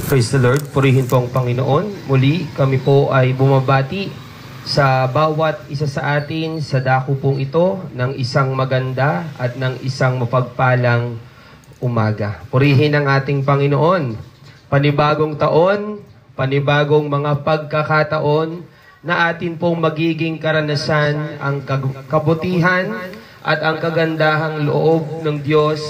Praise the Lord. Purihin po ang Panginoon. Muli, kami po ay bumabati sa bawat isa sa atin sa dako pong ito ng isang maganda at ng isang mapagpalang umaga. Purihin ang ating Panginoon. Panibagong taon, panibagong mga pagkakataon na atin pong magiging karanasan ang kabutihan at ang kagandahang loob ng Diyos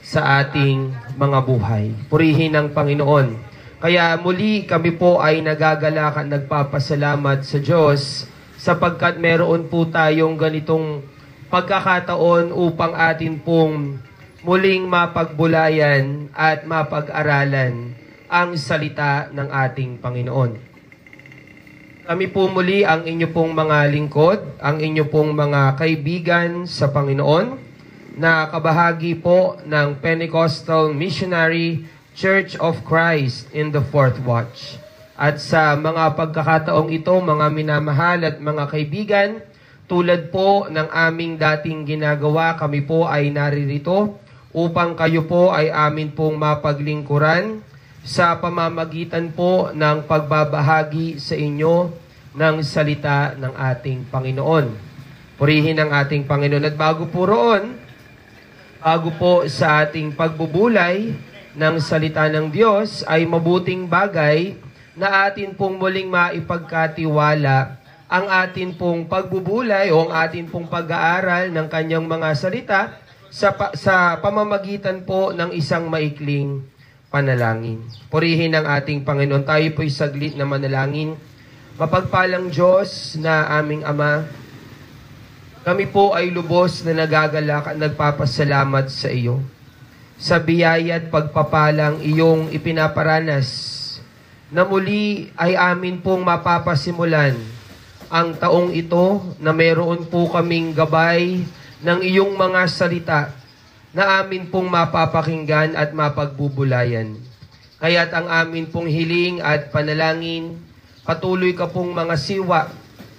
sa ating mga buhay. Purihin ang Panginoon. Kaya muli kami po ay nagagalak at nagpapasalamat sa Diyos sapagkat meron po tayong ganitong pagkakataon upang atin pong muling mapagbulayan at mapag-aralan ang salita ng ating Panginoon. Kami po muli ang inyo pong mga lingkod, ang inyo pong mga kaibigan sa Panginoon na kabahagi po ng Pentecostal Missionary Church of Christ in the Fourth Watch. At sa mga pagkakataong ito, mga minamahal at mga kaibigan, tulad po ng aming dating ginagawa, kami po ay naririto upang kayo po ay amin pong mapaglingkuran sa pamamagitan po ng pagbabahagi sa inyo ng salita ng ating Panginoon. Purihin ang ating Panginoon. At bago po roon, bago po sa ating pagbubulay ng salita ng Diyos, ay mabuting bagay na atin pong muling maipagkatiwala ang atin pong pagbubulay o ang atin pong pag-aaral ng kanyang mga salita sa pamamagitan po ng isang maikling panalangin. Purihin ang ating Panginoon. Tayo po'y saglit na manalangin. Mapagpalang Diyos na aming Ama, kami po ay lubos na nagagalak at nagpapasalamat sa iyo sa biyaya at pagpapalang iyong ipinaparanas na muli ay amin pong mapapasimulan ang taong ito na meron po kaming gabay ng iyong mga salita na amin pong mapapakinggan at mapagbubulayan. Kaya't ang amin pong hiling at panalangin, patuloy ka pong mga siwa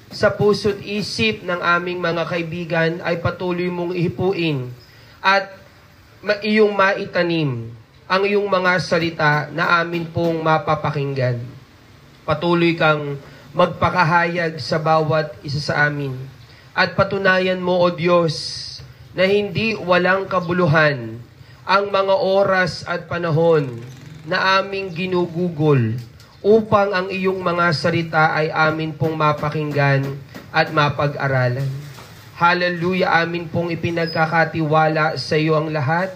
sa puso't isip ng aming mga kaibigan ay patuloy mong ihipuin at iyong maitanim ang iyong mga salita na amin pong mapapakinggan. Patuloy kang magpakahayag sa bawat isa sa amin. At patunayan mo, O Diyos, na hindi walang kabuluhan ang mga oras at panahon na aming ginugugol upang ang iyong mga salita ay amin pong mapakinggan at mapag-aralan. Hallelujah, amin pong ipinagkakatiwala sa iyo ang lahat.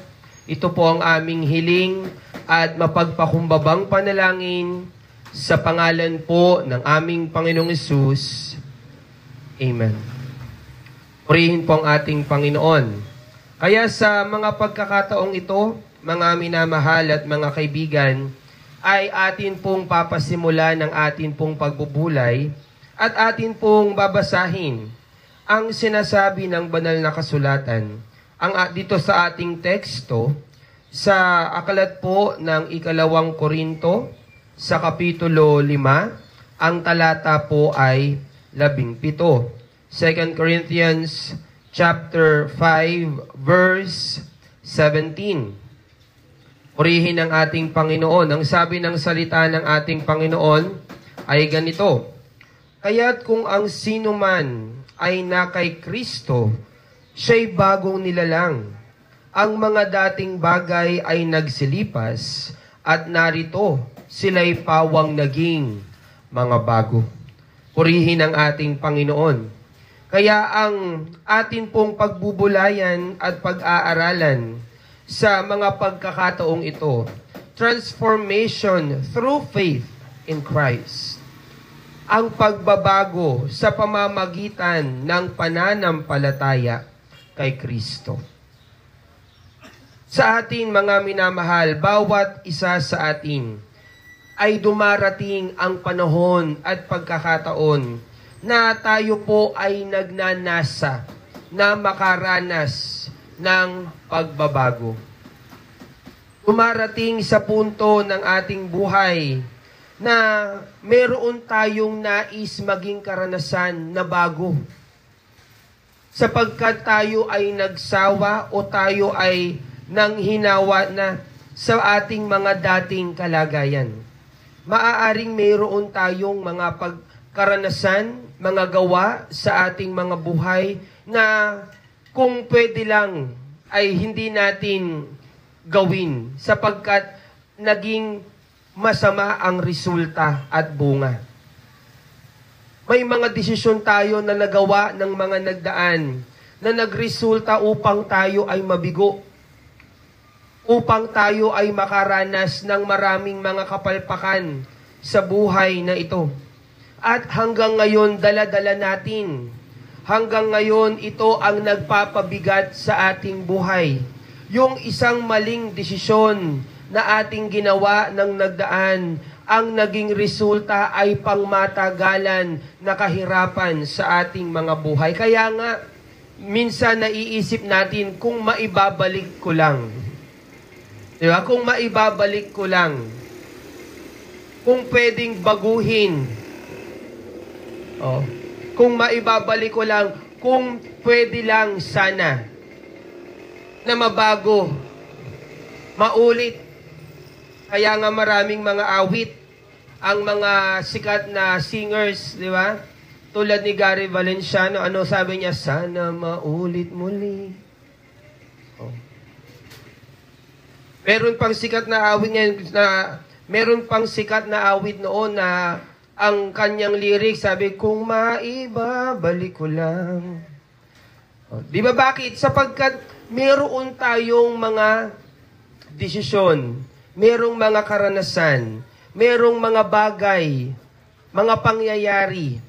Ito po ang aming hiling at mapagpakumbabang panalangin sa pangalan po ng aming Panginoong Hesus. Amen. Purihin po ang ating Panginoon. Kaya sa mga pagkakataong ito, mga minamahal at mga kaibigan, ay atin pong papasimula ng atin pong pagbubulay at atin pong babasahin ang sinasabi ng banal na kasulatan. Dito sa ating teksto, sa aklat po ng 2 Korinto, sa Kapitulo 5, ang talata po ay 17. 2 Corinthians chapter 5, verse 17. Purihin ang ating Panginoon. Ang sabi ng salita ng ating Panginoon ay ganito, kaya't kung ang sino man ay na kay Kristo, siya'y bagong nilalang. Ang mga dating bagay ay nagsilipas, at narito, sila'y pawang naging mga bago. Purihin ang ating Panginoon. Kaya ang atin pong pagbubulayan at pag-aaralan sa mga pagkakataong ito, transformation through faith in Christ. Ang pagbabago sa pamamagitan ng pananampalataya kay Kristo. Sa atin mga minamahal, bawat isa sa atin ay dumarating ang panahon at pagkakataon na tayo po ay nagnanasa na makaranas ng pagbabago. Dumarating sa punto ng ating buhay na meron tayong nais maging karanasan na bago. Sapagkat tayo ay nagsawa o tayo ay nanghinawa na sa ating mga dating kalagayan. maaaring mayroon tayong mga pagkaranasan, mga gawa sa ating mga buhay na kung pwede lang ay hindi natin gawin sapagkat naging masama ang resulta at bunga. May mga desisyon tayo na nagawa ng mga nagdaan na nagresulta upang tayo ay mabigo, upang tayo ay makaranas ng maraming mga kapalpakan sa buhay na ito. At hanggang ngayon, dala-dala natin. Hanggang ngayon, ito ang nagpapabigat sa ating buhay. Yung isang maling desisyon na ating ginawa ng nagdaan, ang naging resulta ay pangmatagalan na kahirapan sa ating mga buhay. Kaya nga, minsan naiisip natin kung maibabalik ko lang. Diba? Kung maibabalik ko lang. Kung pwedeng baguhin. Kung maibabalik ko lang, kung pwede lang sana na mabago, maulit. Kaya nga maraming mga awit, ang mga sikat na singers, di ba? Tulad ni Gary Valenciano, ano sabi niya? Sana maulit muli. Meron pang sikat na awit noon na ang kanyang lyrics, sabi, kung maibabalik ko lang. Di ba bakit? Sapagkat meron tayong mga desisyon, merong mga karanasan, merong mga bagay, mga pangyayari,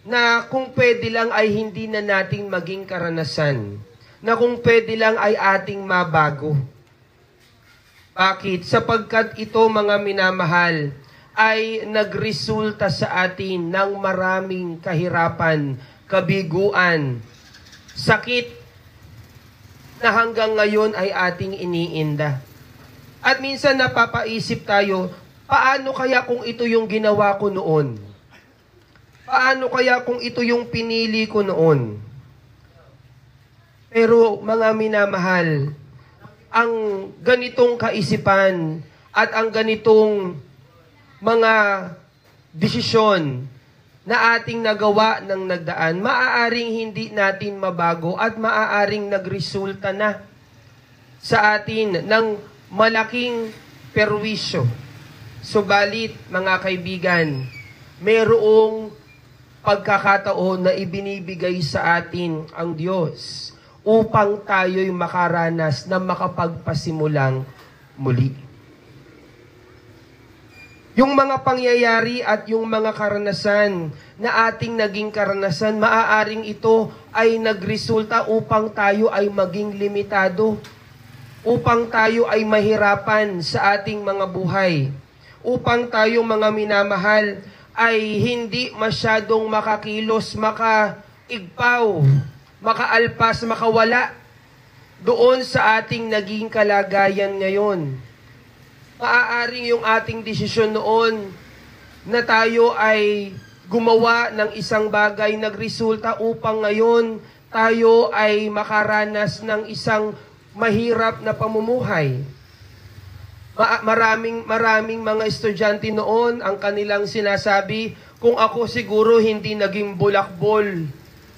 na kung pwede lang ay hindi na nating maging karanasan, na kung pwede lang ay ating mabago. Bakit? Sapagkat ito, mga minamahal, ay nagresulta sa atin ng maraming kahirapan, kabiguan, sakit, na hanggang ngayon ay ating iniinda. At minsan napapaisip tayo, paano kaya kung ito yung ginawa ko noon? Paano kaya kung ito yung pinili ko noon? Pero mga minamahal, ang ganitong kaisipan at ang ganitong mga desisyon na ating nagawa ng nagdaan, maaaring hindi natin mabago at maaaring nagresulta na sa atin ng malaking perwisyo. Subalit, mga kaibigan, mayroong pagkakataon na ibinibigay sa atin ang Diyos upang tayo'y makaranas na makapagpasimulang muli. Yung mga pangyayari at yung mga karanasan na ating naging karanasan, maaaring ito ay nagresulta upang tayo ay maging limitado, upang tayo ay mahirapan sa ating mga buhay, upang tayo, mga minamahal, ay hindi masyadong makakilos, makaigpaw, makaalpas, makawala doon sa ating naging kalagayan ngayon. Maaaring yung ating desisyon noon na tayo ay gumawa ng isang bagay nagresulta upang ngayon tayo ay makaranas ng isang mahirap na pamumuhay. Maraming mga estudyante noon ang kanilang sinasabi, kung ako siguro hindi naging bulakbol,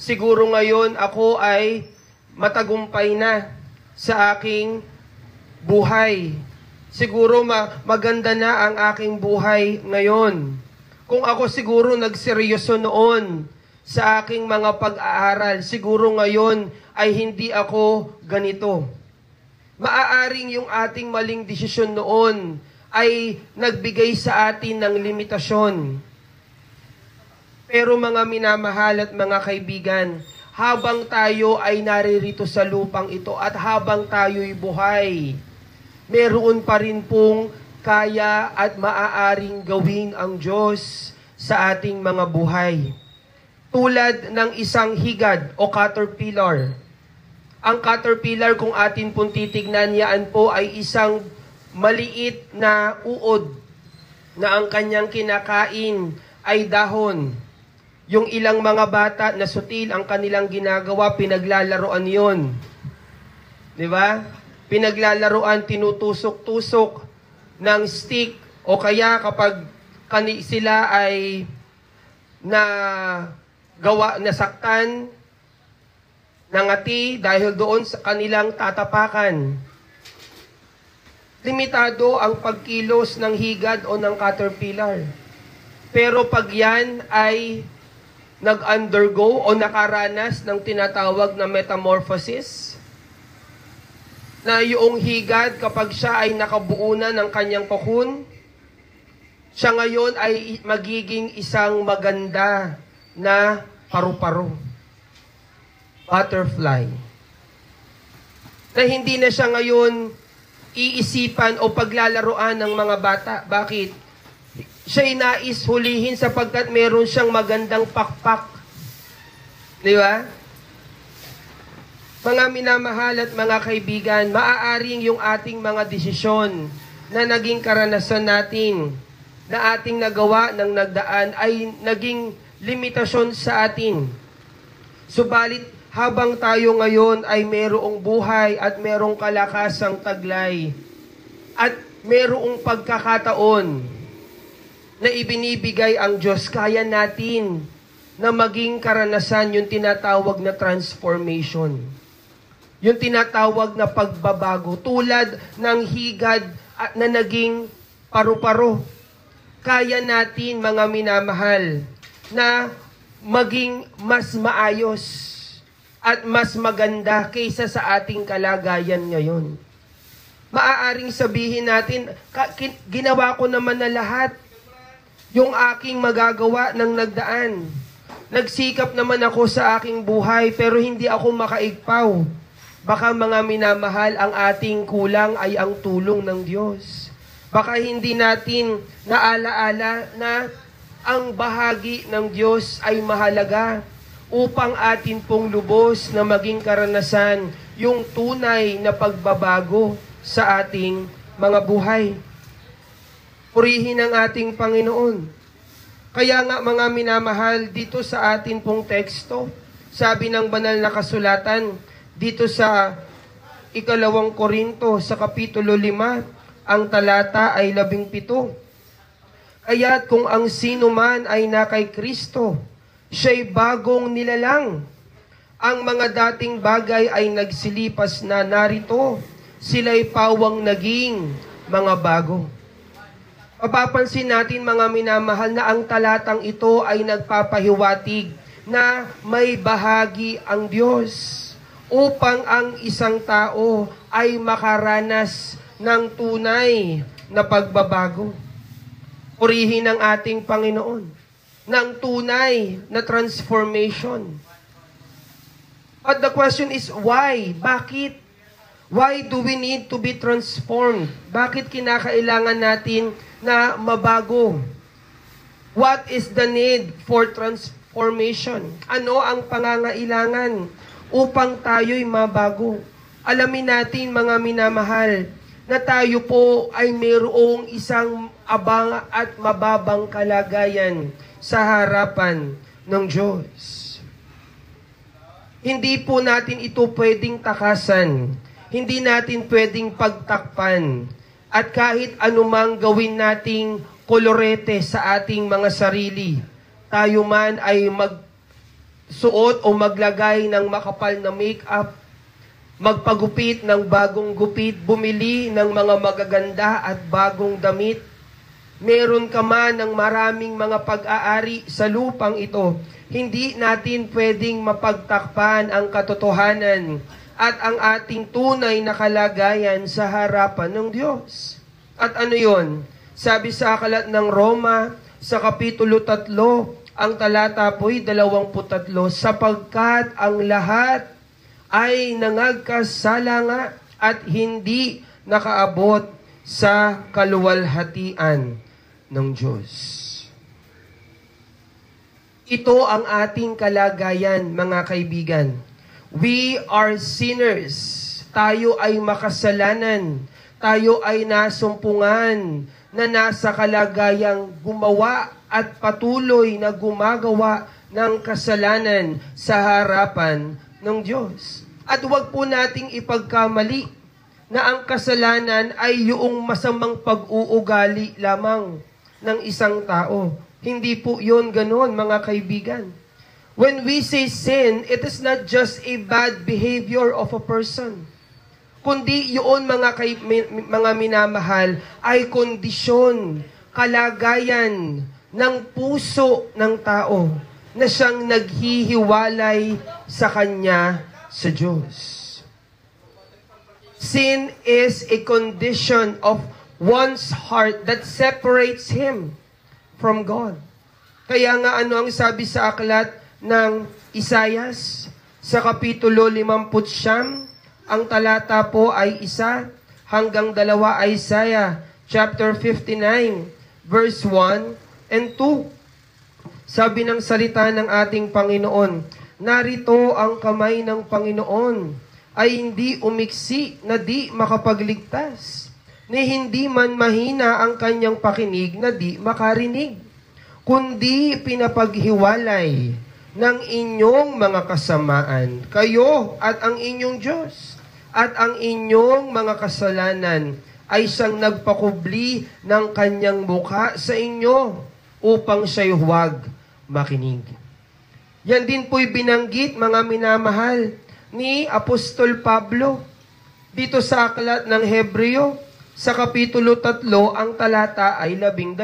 siguro ngayon ako ay matagumpay na sa aking buhay. Siguro maganda na ang aking buhay ngayon. Kung ako siguro nagseryoso noon sa aking mga pag-aaral, siguro ngayon ay hindi ako ganito. Maaaring yung ating maling desisyon noon ay nagbigay sa atin ng limitasyon. Pero mga minamahal at mga kaibigan, habang tayo ay naririto sa lupang ito at habang tayo'y buhay, meron pa rin pong kaya at maaaring gawin ang Diyos sa ating mga buhay. Tulad ng isang higad o caterpillar. Ang caterpillar, kung atin pong titignan, yan po ay isang maliit na uod na ang kanyang kinakain ay dahon. Yung ilang mga bata na sutil, ang kanilang ginagawa, pinaglalaroan yon. Di ba? Pinaglalaroan, tinutusok-tusok ng stick, o kaya kapag sila ay nasaktan, nangati dahil doon sa kanilang tatapakan. Limitado ang pagkilos ng higad o ng caterpillar. Pero pag yan ay nag-undergo o nakaranas ng tinatawag na metamorphosis, na yung higad kapag siya ay nakabuo na ng kanyang cocoon, siya ngayon ay magiging isang maganda na paru-paro. Butterfly. Na hindi na siya ngayon iisipan o paglalaroan ng mga bata. Bakit? Siya'y nais hulihin sapagkat meron siyang magandang pakpak. Di ba? Mga minamahal at mga kaibigan, maaaring yung ating mga desisyon na naging karanasan natin, na ating nagawa ng nagdaan ay naging limitasyon sa atin. Subalit, habang tayo ngayon ay merong buhay at merong kalakasang taglay at merong pagkakataon na ibinibigay ang Diyos, kaya natin na maging karanasan yung tinatawag na transformation. Yung tinatawag na pagbabago, tulad ng higad na naging paru-paro. Kaya natin, mga minamahal, na maging mas maayos at mas maganda kaysa sa ating kalagayan ngayon. Maaaring sabihin natin, ginawa ko naman na lahat yung aking magagawa ng nagdaan. Nagsikap naman ako sa aking buhay pero hindi ako makaigpaw. Baka mga minamahal, ang ating kulang ay ang tulong ng Diyos. Baka hindi natin naalaala na ang bahagi ng Diyos ay mahalaga upang atin pong lubos na maging karanasan yung tunay na pagbabago sa ating mga buhay. Purihin ang ating Panginoon. Kaya nga mga minamahal, dito sa atin pong teksto, sabi ng banal na kasulatan, dito sa 2 Korinto sa Kapitulo 5, ang talata ay 17. Kaya't kung ang sino man ay na kay Kristo, siya'y bagong nilalang. Ang mga dating bagay ay nagsilipas na, narito, sila'y pawang naging mga bago. Mapapansin natin mga minamahal na ang talatang ito ay nagpapahiwatig na may bahagi ang Diyos upang ang isang tao ay makaranas ng tunay na pagbabago. Purihin ang ating Panginoon ng tunay na transformation. But the question is, why? Bakit? Why do we need to be transformed? Bakit kinakailangan natin na mabago? What is the need for transformation? Ano ang pangangailangan upang tayo'y mabago? Alamin natin mga minamahal na tayo po ay mayroong isang abang at mababang kalagayan sa harapan ng Diyos. Hindi po natin ito pwedeng takasan. Hindi natin pwedeng pagtakpan. At kahit anumang gawin nating kolorete sa ating mga sarili, tayo man ay magsuot o maglagay ng makapal na make-up, magpagupit ng bagong gupit, bumili ng mga magaganda at bagong damit, meron ka man ng maraming mga pag-aari sa lupang ito, hindi natin pwedeng mapagtakpan ang katotohanan at ang ating tunay na kalagayan sa harapan ng Diyos. At ano yon? Sabi sa aklat ng Roma, sa Kapitulo 3, ang talata po'y 23, sapagkat ang lahat ay nangagkasala nga at hindi nakaabot sa kaluwalhatian ng Diyos. Ito ang ating kalagayan, mga kaibigan. We are sinners. Tayo ay makasalanan. Tayo ay nasumpungan na nasa kalagayang gumawa at patuloy na gumagawa ng kasalanan sa harapan ng Diyos. At huwag po nating ipagkamali na ang kasalanan ay yung masamang pag-uugali lamang. ng isang tao. Hindi po yun ganon, mga kaibigan. When we say sin, it is not just a bad behavior of a person. Kundi yun, mga minamahal, ay kondisyon, kalagayan ng puso ng tao na siyang naghihiwalay sa Kanya sa Diyos. Sin is a condition of one's heart that separates him from God. Kaya nga ano ang sabi sa aklat ng Isayas sa Kapitulo 59, ang talata po ay 1 hanggang 2, Isaiah chapter 59, verse 1 and 2. Sabi ng salita ng ating Panginoon, narito ang kamay ng Panginoon ay hindi umiksi na di makapagligtas, ni hindi man mahina ang kanyang pakinig na di makarinig, kundi pinapaghiwalay ng inyong mga kasamaan, kayo at ang inyong Diyos, at ang inyong mga kasalanan ay siyang nagpakubli ng kanyang mukha sa inyo upang siya'y huwag makinig. Yan din po'y binanggit, mga minamahal, ni Apostol Pablo dito sa aklat ng Hebreo sa Kapitulo 3, ang talata ay 12.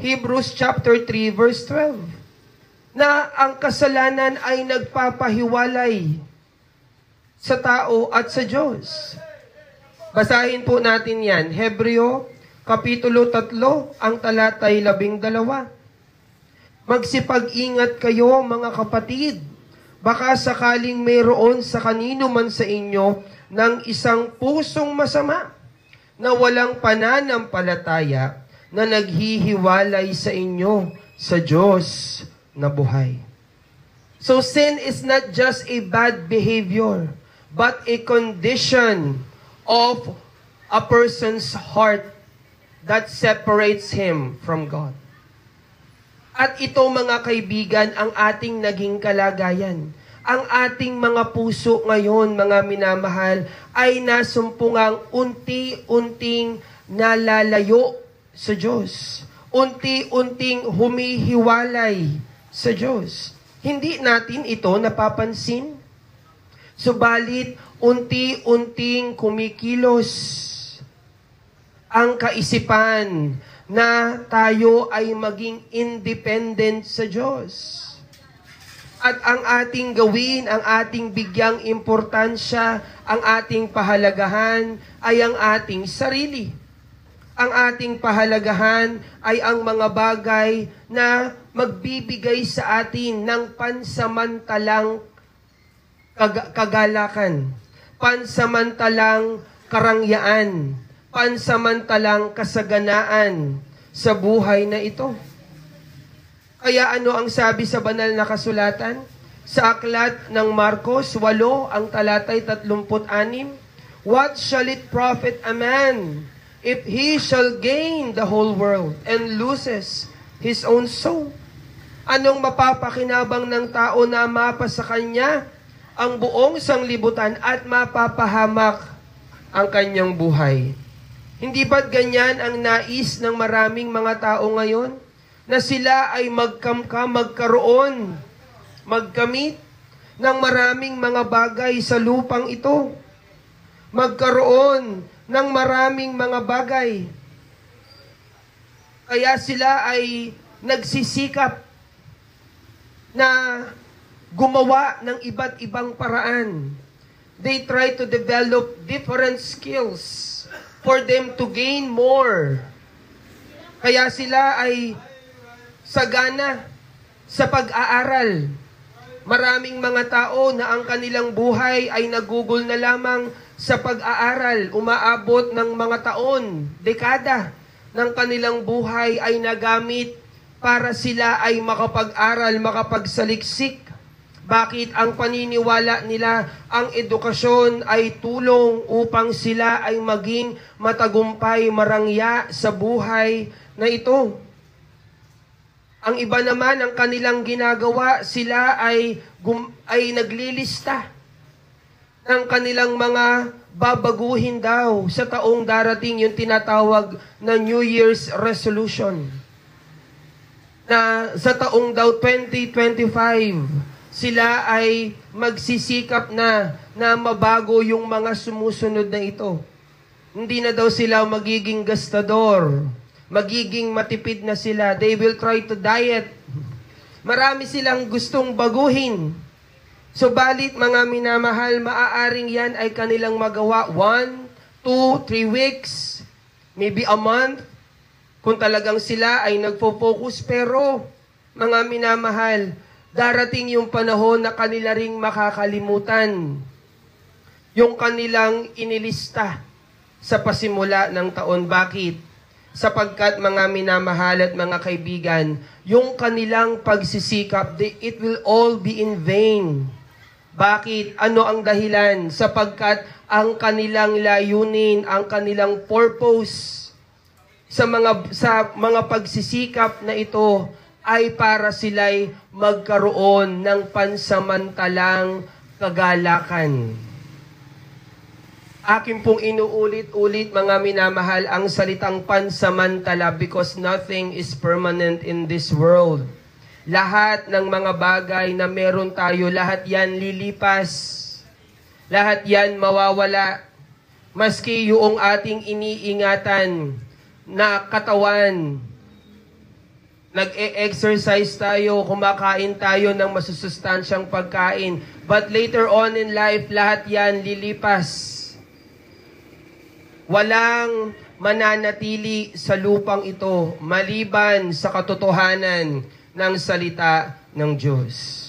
Hebrews chapter 3, verse 12. Na ang kasalanan ay nagpapahiwalay sa tao at sa Diyos. Basahin po natin yan. Hebreo, Kapitulo 3, ang talata ay 12. Magsipag-ingat kayo, mga kapatid. Baka sakaling mayroon sa kanino man sa inyo ng isang pusong masama na walang pananampalataya na naghihiwalay sa inyo sa Diyos na buhay. So sin is not just a bad behavior, but a condition of a person's heart that separates him from God. At ito, mga kaibigan, ang ating naging kalagayan. Ang ating mga puso ngayon, mga minamahal, ay nasumpungang unti-unting nalalayo sa Diyos. Unti-unting humihiwalay sa Diyos. Hindi natin ito napapansin. Subalit, unti-unting kumikilos ang kaisipan na tayo ay maging independent sa Diyos. At ang ating gawin, ang ating bigyang importansya, ang ating pahalagahan ay ang ating sarili. Ang ating pahalagahan ay ang mga bagay na magbibigay sa atin ng pansamantalang kagalakan, pansamantalang karangyaan, pansamantalang kasaganaan sa buhay na ito. Kaya ano ang sabi sa banal na kasulatan? Sa aklat ng Marcos 8, ang talatay 36, what shall it profit a man if he shall gain the whole world and loses his own soul? Anong mapapakinabang ng tao na mapa sa kanya ang buong sanglibutan at mapapahamak ang kanyang buhay? Hindi ba't ganyan ang nais ng maraming mga tao ngayon? Na sila ay magkamit ng maraming mga bagay sa lupang ito. Magkaroon ng maraming mga bagay. Kaya sila ay nagsisikap na gumawa ng iba't ibang paraan. They try to develop different skills for them to gain more. Kaya sila ay sagana sa pag-aaral. Maraming mga tao na ang kanilang buhay ay nagugol na lamang sa pag-aaral. Umaabot ng mga taon, dekada ng kanilang buhay ay nagamit para sila ay makapag-aral, makapagsaliksik. Bakit? Ang paniniwala nila, ang edukasyon ay tulong upang sila ay maging matagumpay, marangya sa buhay na ito. Ang iba naman, ang kanilang ginagawa, sila ay naglilista ng kanilang mga babaguhin daw sa taong darating, yung tinatawag na New Year's resolution. na sa taong daw 2025, sila ay magsisikap na mabago yung mga sumusunod na ito. Hindi na daw sila magiging gastador, magiging matipid na sila. They will try to diet. Marami silang gustong baguhin. Subalit mga minamahal, maaaring yan ay kanilang magawa 1, 2, 3 weeks, maybe a month, kung talagang sila ay nagfo-focus. Pero mga minamahal, darating yung panahon na kanila ring makakalimutan yung kanilang inilista sa pasimula ng taon. Bakit? Sapagkat mga minamahal at mga kaibigan, yung kanilang pagsisikap, it will all be in vain. Bakit? Ano ang dahilan? Sapagkat ang kanilang layunin, ang kanilang purpose sa mga pagsisikap na ito ay para sila'y magkaroon ng pansamantalang kagalakan. Akin pong inuulit-ulit mga minamahal ang salitang pansamantala because nothing is permanent in this world. Lahat ng mga bagay na meron tayo, lahat yan lilipas. Lahat yan mawawala. Maski yung ating iniingatan na katawan, nag-e-exercise tayo, kumakain tayo ng masusustansyang pagkain. But later on in life, lahat yan lilipas. Walang mananatili sa lupang ito maliban sa katotohanan ng salita ng Diyos.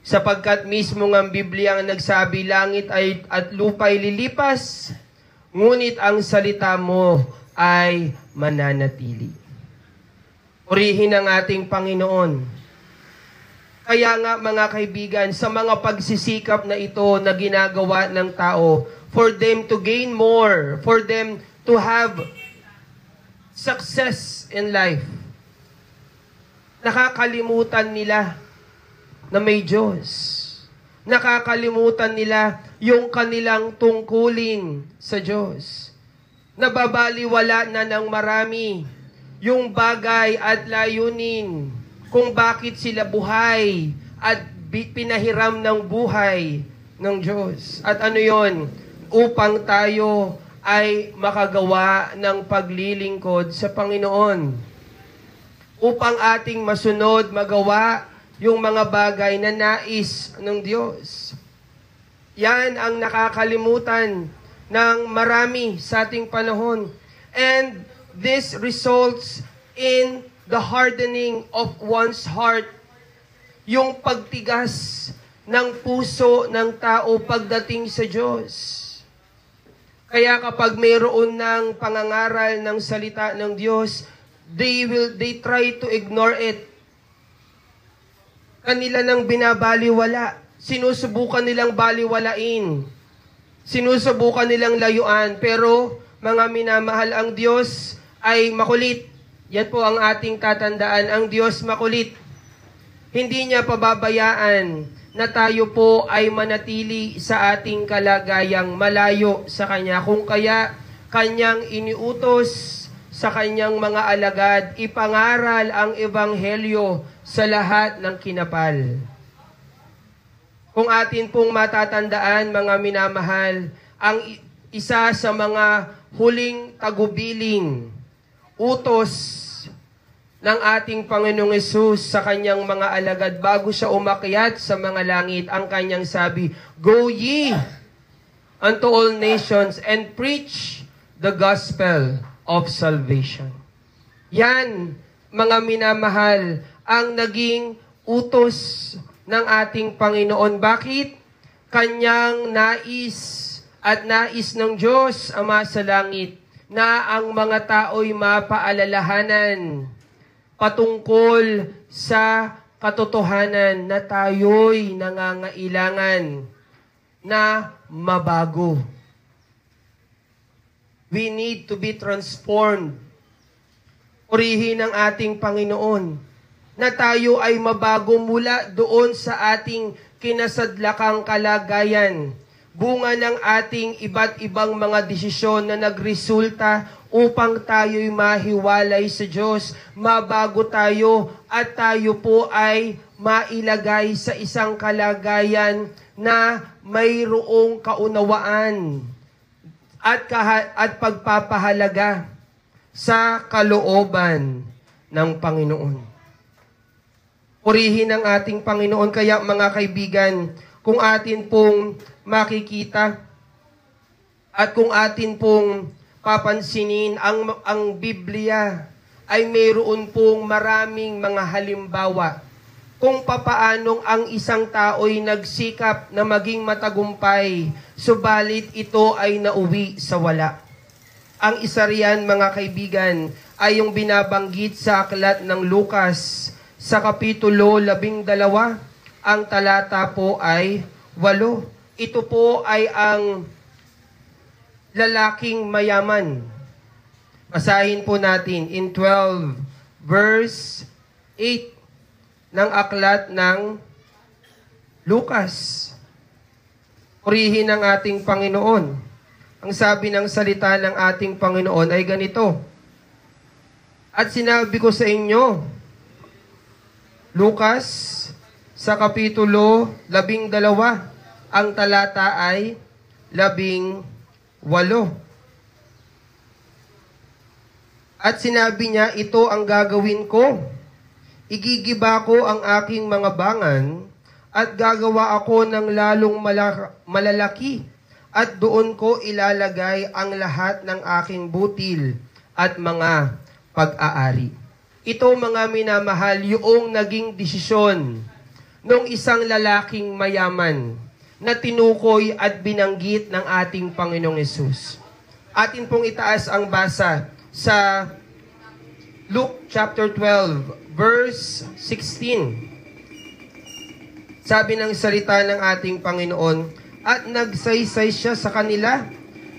Sapagkat mismo ng Biblia ang nagsabi, langit at lupa'y lilipas, ngunit ang salita mo ay mananatili. Purihin ang ating Panginoon. Kaya nga mga kaibigan, sa mga pagsisikap na ito na ginagawa ng tao, for them to gain more, for them to have success in life, nakakalimutan nila na may Diyos. Nakakalimutan nila yung kanilang tungkulin sa Diyos. Nababaliwala na ng marami yung bagay at layunin kung bakit sila buhay at pinahiram ng buhay ng Diyos. At ano yon? Upang tayo ay makagawa ng paglilingkod sa Panginoon. Upang ating masunod, magawa yung mga bagay na nais ng Diyos. Yan ang nakakalimutan ng marami sa ating panahon. And this results in the hardening of one's heart. Yung pagtigas ng puso ng tao pagdating sa Diyos. Kaya kapag mayroon ng pangangaral ng salita ng Diyos, they try to ignore it. Kanila nang binabaliwala. Sinusubukan nilang baliwalain. Sinusubukan nilang layuan. Pero mga minamahal, ang Diyos ay makulit. Yan po ang ating tatandaan. Ang Diyos makulit. Hindi niya pababayaan na tayo po ay manatili sa ating kalagayang malayo sa Kanya. Kung kaya Kanyang iniutos sa Kanyang mga alagad, ipangaral ang Ebanghelyo sa lahat ng kinapal. Kung atin pong matatandaan, mga minamahal, ang isa sa mga huling tagubiling, utos ng ating Panginoong Hesus sa Kanyang mga alagad bago siya umakyat sa mga langit, ang Kanyang sabi, "Go ye unto all nations and preach the gospel of salvation." Yan, mga minamahal, ang naging utos ng ating Panginoon. Bakit? Kanyang nais at nais ng Diyos Ama sa langit na ang mga tao'y mapaalalahanan patungkol sa katotohanan na tayo'y nangangailangan na mabago. We need to be transformed. Purihin ang ating Panginoon na tayo ay mabago mula doon sa ating kinasadlakang kalagayan. Bunga ng ating iba't ibang mga desisyon na nagresulta upang tayo'y mahiwalay sa Diyos, mabago tayo at tayo po ay mailagay sa isang kalagayan na mayroong kaunawaan at pagpapahalaga sa kalooban ng Panginoon. Purihin ang ating Panginoon. Kaya mga kaibigan, kung atin pong makikita at kung atin pong papansinin, ang Biblia ay mayroon pong maraming mga halimbawa kung papaanong ang isang tao'y nagsikap na maging matagumpay, subalit ito ay nauwi sa wala. Ang isa riyan, mga kaibigan, ay yung binabanggit sa aklat ng Lucas sa Kapitulo 12, ang talata po ay 8. Ito po ay ang lalaking mayaman. Basahin po natin in 12 verse 8 ng aklat ng Lucas. Purihin ang ating Panginoon. Ang sabi ng salita ng ating Panginoon ay ganito. At sinabi ko sa inyo, Lucas, sa Kapitulo 12, ang talata ay 18. At sinabi niya, ito ang gagawin ko. Igigiba ko ang aking mga bangan at gagawa ako ng lalong malalaki at doon ko ilalagay ang lahat ng aking butil at mga pag-aari. Ito mga minamahal, yung naging desisyon ng isang lalaking mayaman na tinukoy at binanggit ng ating Panginoong Hesus. Atin pong itaas ang basa sa Luke chapter 12, verse 16. Sabi ng salita ng ating Panginoon, at nagsaysay siya sa kanila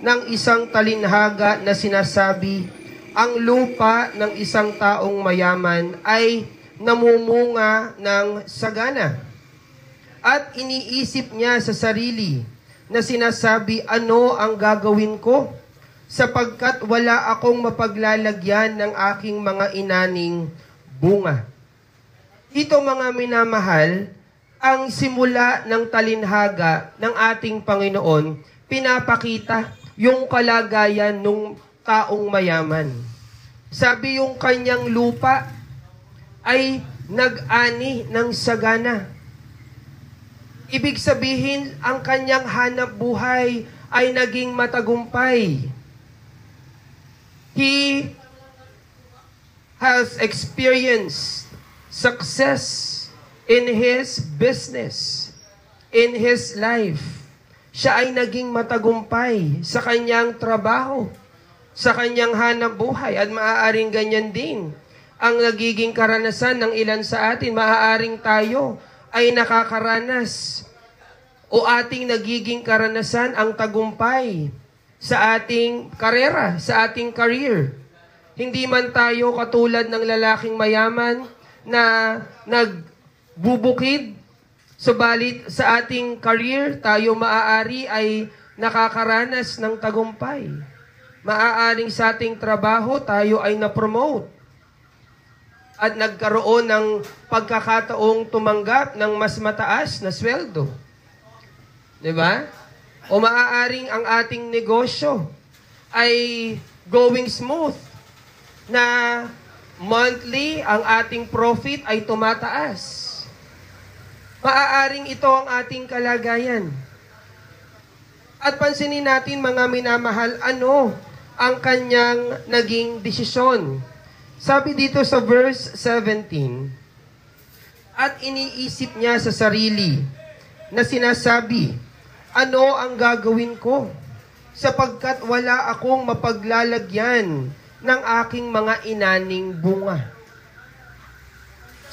ng isang talinhaga na sinasabi, ang lupa ng isang taong mayaman ay namumunga ng sagana. At iniisip niya sa sarili na sinasabi, ano ang gagawin ko? Sapagkat wala akong mapaglalagyan ng aking mga inaning bunga. Ito mga minamahal, ang simula ng talinhaga ng ating Panginoon, pinapakita yung kalagayan ng taong mayaman. Sabi yung kanyang lupa ay nag-ani ng sagana. Ibig sabihin, ang kanyang hanap buhay ay naging matagumpay. He has experienced success in his business, in his life. Siya ay naging matagumpay sa kanyang trabaho, sa kanyang hanap buhay, at maaaring ganyan din ang nagiging karanasan ng ilan sa atin. Maaaring tayo ay nakakaranas o ating nagiging karanasan ang tagumpay sa ating karera, sa ating career. Hindi man tayo katulad ng lalaking mayaman na nagbubukid, subalit sa ating career, tayo maaari ay nakakaranas ng tagumpay. Maaaring sa ating trabaho, tayo ay na-promote at nagkaroon ng pagkakataong tumanggap ng mas mataas na sweldo. Diba? O maaaring ang ating negosyo ay going smooth, na monthly ang ating profit ay tumataas. Maaaring ito ang ating kalagayan. At pansinin natin mga minamahal, ano ang kanyang naging desisyon. Sabi dito sa verse 17, at iniisip niya sa sarili na sinasabi, ano ang gagawin ko? Sapagkat wala akong mapaglalagyan ng aking mga inaning bunga.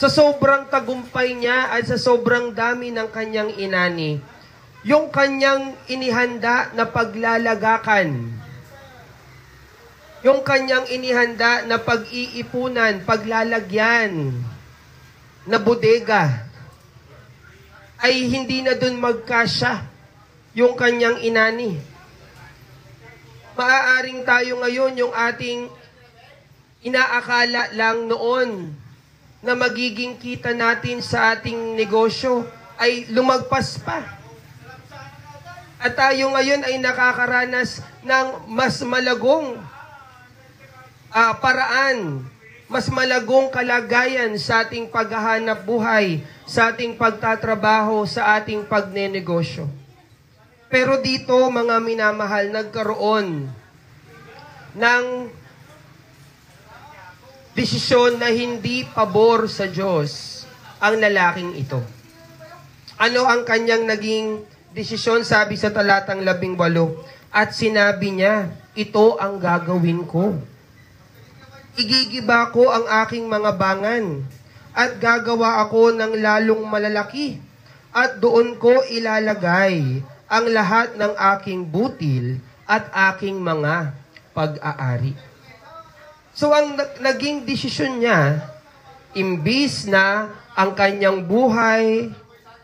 Sa sobrang tagumpay niya at sa sobrang dami ng kanyang inani, yung kanyang inihanda na paglalagakan, yung kanyang inihanda na pag-iipunan, paglalagyan na bodega, ay hindi na dun magkasya yung kanyang inani. Maaaring tayo ngayon yung ating inaakala lang noon na magiging kita natin sa ating negosyo ay lumagpas pa. At tayo ngayon ay nakakaranas ng mas malagong paraan, mas malagong kalagayan sa ating paghahanap buhay, sa ating pagtatrabaho, sa ating pagnenegosyo. Pero dito, mga minamahal, nagkaroon ng desisyon na hindi pabor sa Diyos ang lalaking ito. Ano ang kanyang naging desisyon? Sabi sa talatang 18, at sinabi niya, ito ang gagawin ko. Igigiba ko ang aking mga bangan at gagawa ako ng lalong malalaki at doon ko ilalagay ang lahat ng aking butil at aking mga pag-aari. So ang naging desisyon niya, imbis na ang kanyang buhay,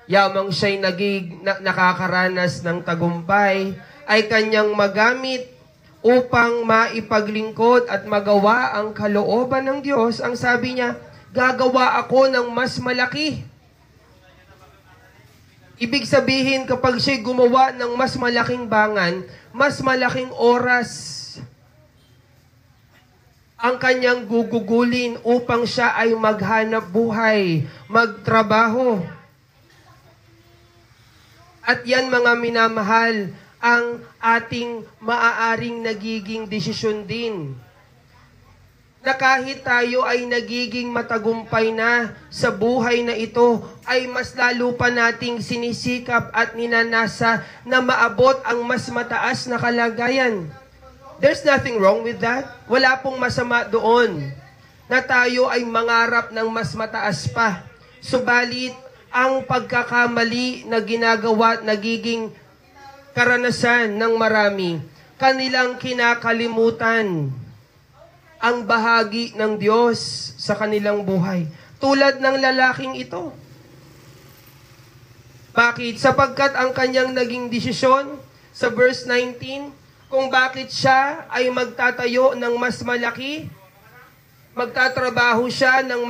yamang siya'y nakakaranas ng tagumpay, ay kanyang magamit upang maipaglingkod at magawa ang kalooban ng Diyos. Ang sabi niya, gagawa ako ng mas malaki. Ibig sabihin, kapag siya'y gumawa ng mas malaking bangan, mas malaking oras ang kanyang gugugulin upang siya ay maghanap buhay, magtrabaho. At yan, mga minamahal, ang ating maaaring nagiging desisyon din. Na kahit tayo ay nagiging matagumpay na sa buhay na ito, ay mas lalo pa nating sinisikap at ninanasa na maabot ang mas mataas na kalagayan. There's nothing wrong with that. Wala pong masama doon na tayo ay mangarap ng mas mataas pa. Subalit, ang pagkakamali na ginagawa at nagiging karanasan ng marami, kanilang kinakalimutan ang bahagi ng Diyos sa kanilang buhay. Tulad ng lalaking ito. Bakit? Sapagkat ang kanyang naging desisyon sa verse 19, kung bakit siya ay magtatayo ng mas malaki, magtatrabaho siya ng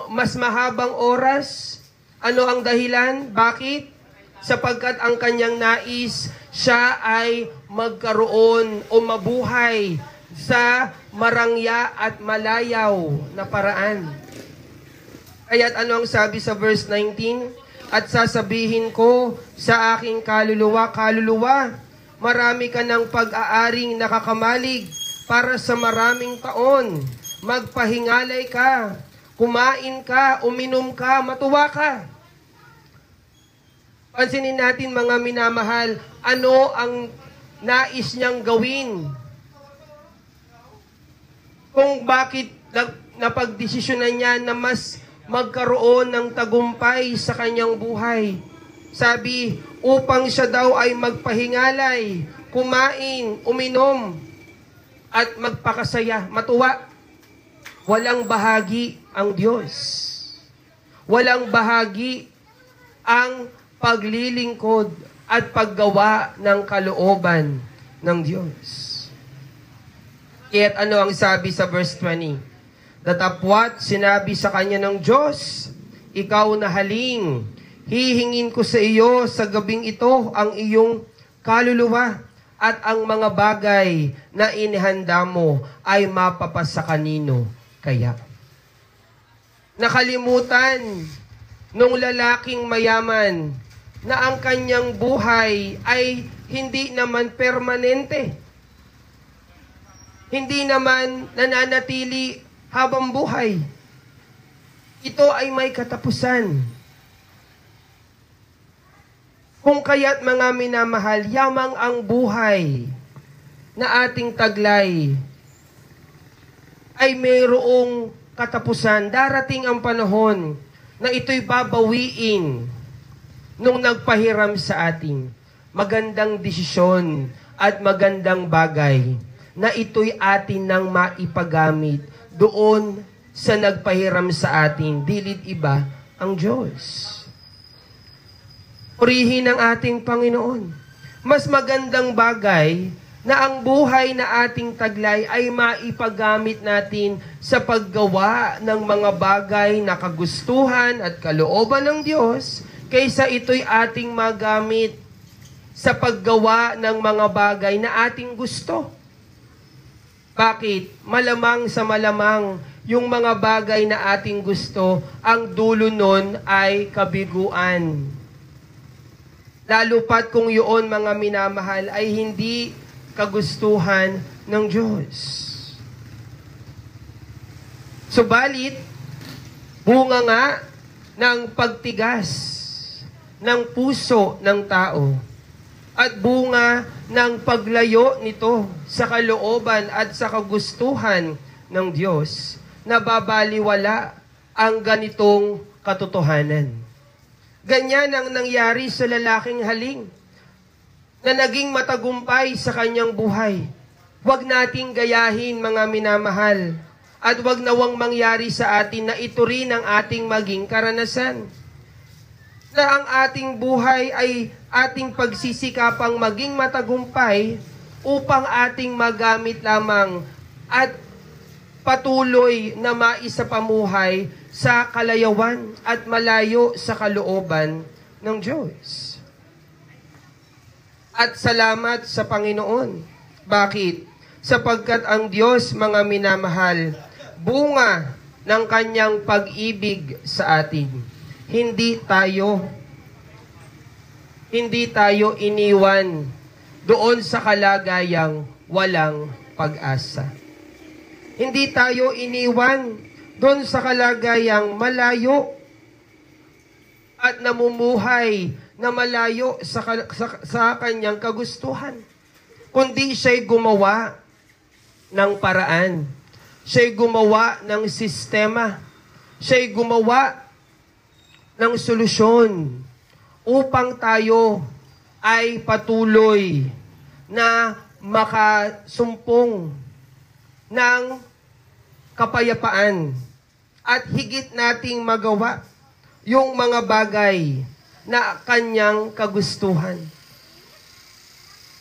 mas mahabang oras. Ano ang dahilan? Bakit? Sapagkat ang kanyang nais, siya ay magkaroon o mabuhay sa marangya at malayaw na paraan. Kaya't ano ang sabi sa verse 19? At sasabihin ko sa aking kaluluwa, kaluluwa, marami ka ng pag-aaring nakakamalig para sa maraming taon. Magpahingalay ka, kumain ka, uminom ka, matuwa ka. Pansinin natin, mga minamahal, ano ang nais niyang gawin? Kung bakit napagdesisyonan niya na mas magkaroon ng tagumpay sa kanyang buhay. Sabi, upang siya daw ay magpahingalay, kumain, uminom, at magpakasaya, matuwa. Walang bahagi ang Diyos. Walang bahagi ang paglilingkod at paggawa ng kalooban ng Diyos. Kaya't ano ang sabi sa verse 20? Datapwat sinabi sa kanya ng Diyos, ikaw na haling, hihingin ko sa iyo sa gabing ito ang iyong kaluluwa at ang mga bagay na inihanda mo ay mapapasa kanino kaya. Nakalimutan nung lalaking mayaman na ang kanyang buhay ay hindi naman permanente. Hindi naman nananatili habang buhay. Ito ay may katapusan. Kung kaya't mga minamahal, yamang ang buhay na ating taglay ay mayroong katapusan. Darating ang panahon na ito'y babawiin nung nagpahiram sa atin. Magandang desisyon at magandang bagay na ito'y atin nang maipagamit doon sa nagpahiram sa atin. Dilid iba ang Diyos. Purihin ang ating Panginoon. Mas magandang bagay na ang buhay na ating taglay ay maipagamit natin sa paggawa ng mga bagay na kagustuhan at kalooban ng Diyos, kaysa ito'y ating magamit sa paggawa ng mga bagay na ating gusto. Bakit? Malamang sa malamang, yung mga bagay na ating gusto, ang dulo nun ay kabiguan. Lalo pat kung yun, mga minamahal, ay hindi kagustuhan ng Diyos. Subalit, bunga nga ng pagtigas ng puso ng tao at bunga ng paglayo nito sa kalooban at sa kagustuhan ng Diyos, nababaliwala ang ganitong katotohanan. Ganyan ang nangyari sa lalaking haling na naging matagumpay sa kanyang buhay. Huwag nating gayahin, mga minamahal, at huwag nawang mangyari sa atin na ito rin ang ating maging karanasan. Na ang ating buhay ay ating pagsisikapang maging matagumpay upang ating magamit lamang at patuloy na maisapamuhay sa kalayawan at malayo sa kalooban ng Diyos. At salamat sa Panginoon. Bakit? Sapagkat ang Diyos, mga minamahal, bunga ng kanyang pag-ibig sa atin. Hindi tayo iniwan doon sa kalagayang walang pag-asa. Hindi tayo iniwan doon sa kalagayang malayo at namumuhay na malayo sa kanyang kagustuhan. Kundi siya'y gumawa ng paraan. Siya'y gumawa ng sistema. Siya'y gumawa ng solusyon upang tayo ay patuloy na makasumpong ng kapayapaan at higit nating magawa yung mga bagay na kanyang kagustuhan.